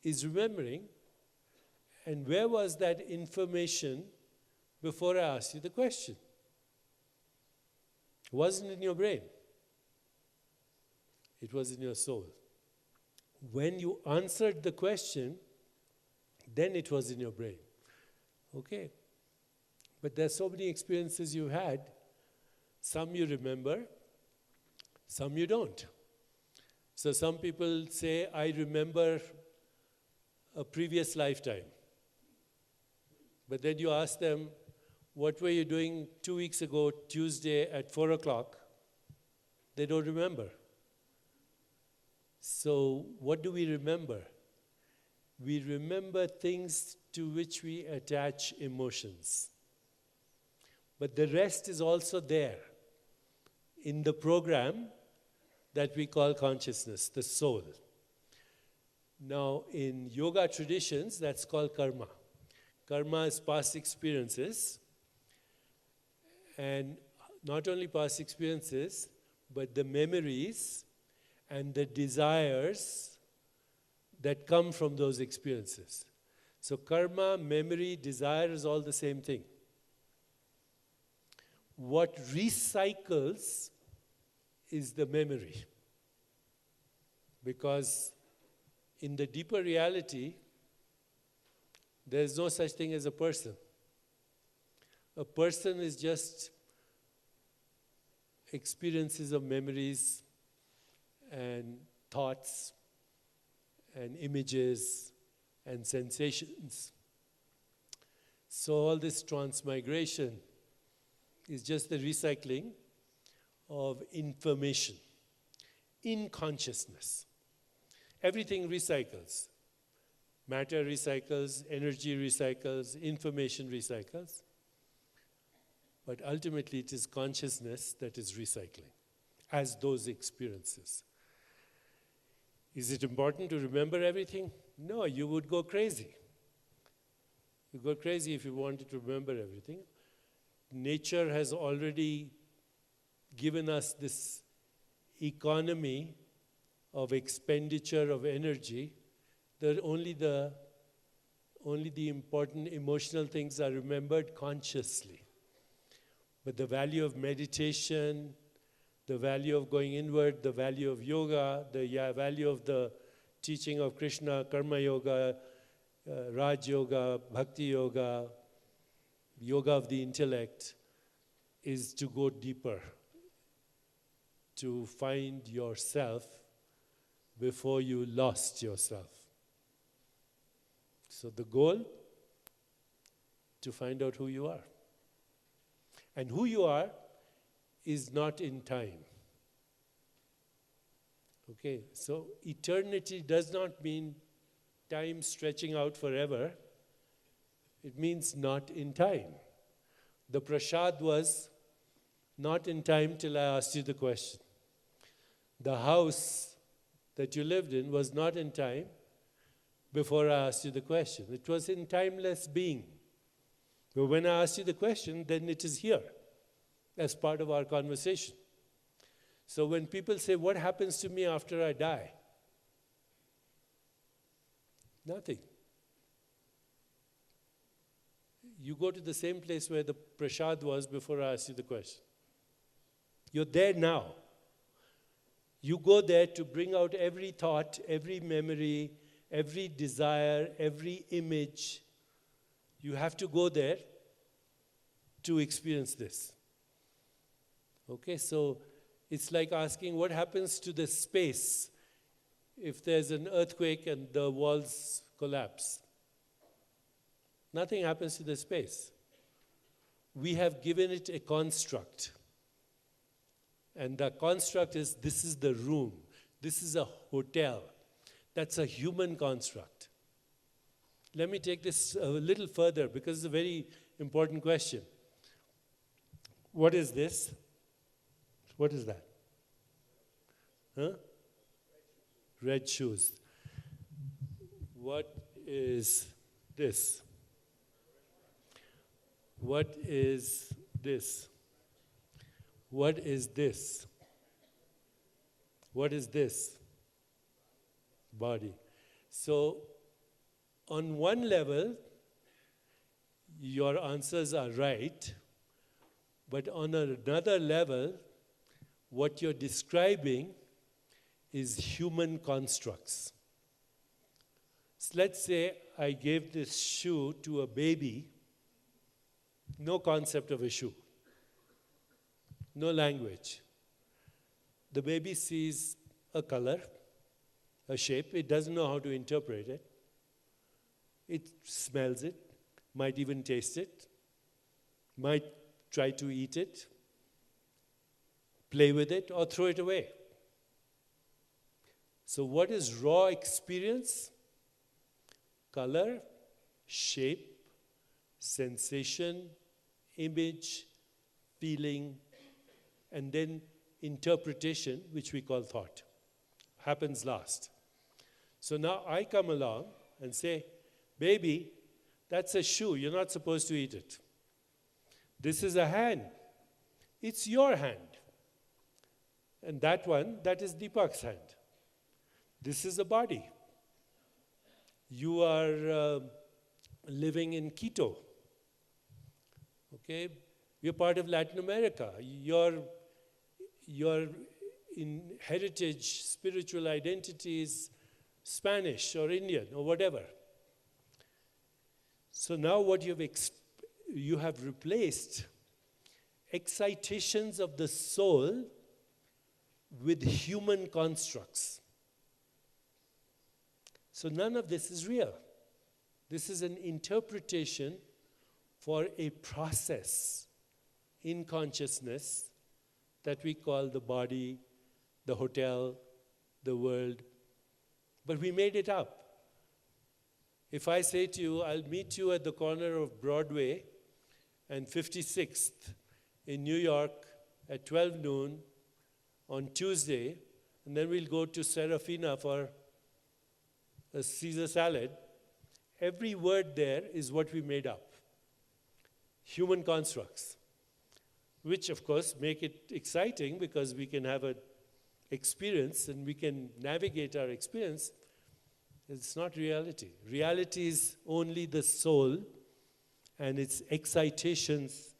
is remembering, and where was that information before I asked you the question? It wasn't in your brain. It was in your soul. When you answered the question, then it was in your brain. Okay. But there's so many experiences you had. Some you remember, some you don't. So some people say, I remember a previous lifetime. But then you ask them, what were you doing 2 weeks ago, Tuesday at 4 o'clock? They don't remember. So what do we remember? We remember things to which we attach emotions. But the rest is also there in the program that we call consciousness, the soul. Now, in yoga traditions, that's called karma. Karma is past experiences, and not only past experiences, but the memories and the desires that come from those experiences. So karma, memory, desire is all the same thing. What recycles is the memory. Because in the deeper reality, there is no such thing as a person. A person is just experiences of memories and thoughts and images and sensations. So all this transmigration is just the recycling of information in consciousness. Everything recycles. Matter recycles, energy recycles, information recycles. But ultimately it is consciousness that is recycling as those experiences. Is it important to remember everything? No, you would go crazy. You go crazy if you wanted to remember everything. Nature has already given us this economy of expenditure of energy, that only the important emotional things are remembered consciously. But the value of meditation, the value of going inward, the value of yoga, the value of the teaching of Krishna, karma yoga, Raj Yoga, Bhakti Yoga, Yoga of the intellect, is to go deeper, to find yourself before you lost yourself. So the goal, to find out who you are. And who you are is not in time. Okay, so eternity does not mean time stretching out forever. It means not in time. The prasad was not in time till I asked you the question. The house that you lived in was not in time before I asked you the question. It was in timeless being. But when I asked you the question, then it is here as part of our conversation. So when people say, what happens to me after I die? Nothing. You go to the same place where the prasad was before I asked you the question. You're there now. You go there to bring out every thought, every memory, every desire, every image. You have to go there to experience this. Okay, so it's like asking what happens to the space if there's an earthquake and the walls collapse. Nothing happens to the space. We have given it a construct. And the construct is, this is the room. This is a hotel. That's a human construct. Let me take this a little further because it's a very important question. What is this? What is that? Huh? Red shoes. What is this? What is this? What is this? What is this? Body. So, on one level, your answers are right, but on another level, what you're describing is human constructs. So let's say I gave this shoe to a baby, no concept of a shoe, no language. The baby sees a color, a shape, it doesn't know how to interpret it. It smells it, might even taste it, might try to eat it, play with it, or throw it away. So what is raw experience? Color, shape, sensation, image, feeling, and then interpretation, which we call thought. Happens last. So now I come along and say, baby, that's a shoe. You're not supposed to eat it. This is a hand. It's your hand. And that one, that is Deepak's hand. This is a body. You are living in Quito. Okay? You're part of Latin America. Your in heritage, spiritual identity is Spanish or Indian or whatever. So now what you have replaced excitations of the soul with human constructs. So none of this is real. This is an interpretation for a process in consciousness that we call the body, the hotel, the world. But we made it up. If I say to you, I'll meet you at the corner of Broadway and 56th in New York at 12 noon on Tuesday, and then we'll go to Serafina for a Caesar salad, every word there is what we made up. Human constructs, which of course make it exciting because we can have an experience and we can navigate our experience. It's not reality. Reality is only the soul and its excitations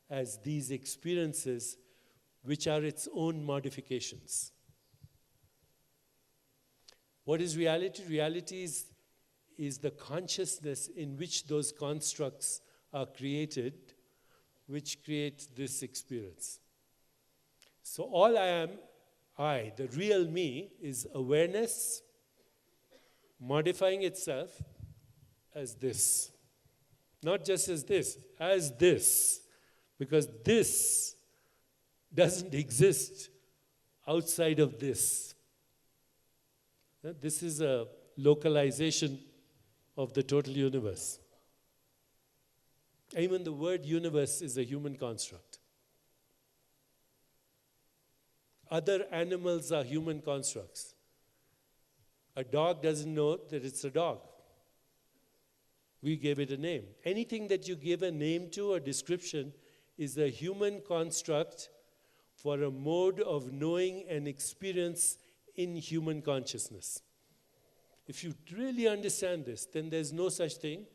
as these experiences, which are its own modifications. What is reality? Reality is is the consciousness in which those constructs are created, which create this experience. So all I am, the real me, is awareness modifying itself as this. Not just as this, because this doesn't exist outside of this. This is a localization of the total universe. Even the word universe is a human construct. Other animals are human constructs. A dog doesn't know that it's a dog. We gave it a name. Anything that you give a name to or description is a human construct for a mode of knowing and experience in human consciousness. If you really understand this, then there's no such thing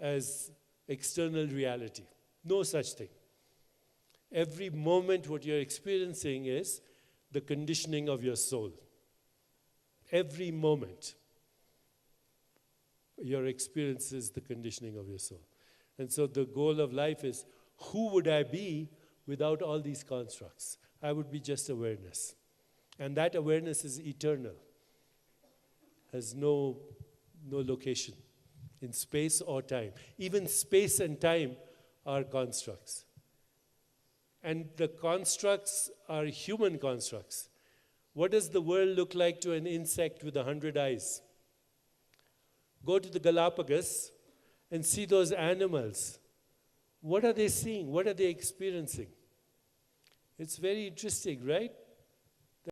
as external reality. No such thing. Every moment what you're experiencing is the conditioning of your soul. Every moment your experience is the conditioning of your soul. And so the goal of life is, who would I be without all these constructs? I would be just awareness. And that awareness is eternal. Has no location in space or time. Even space and time are constructs. And the constructs are human constructs. What does the world look like to an insect with 100 eyes? Go to the Galapagos and see those animals. What are they seeing? What are they experiencing? It's very interesting, right?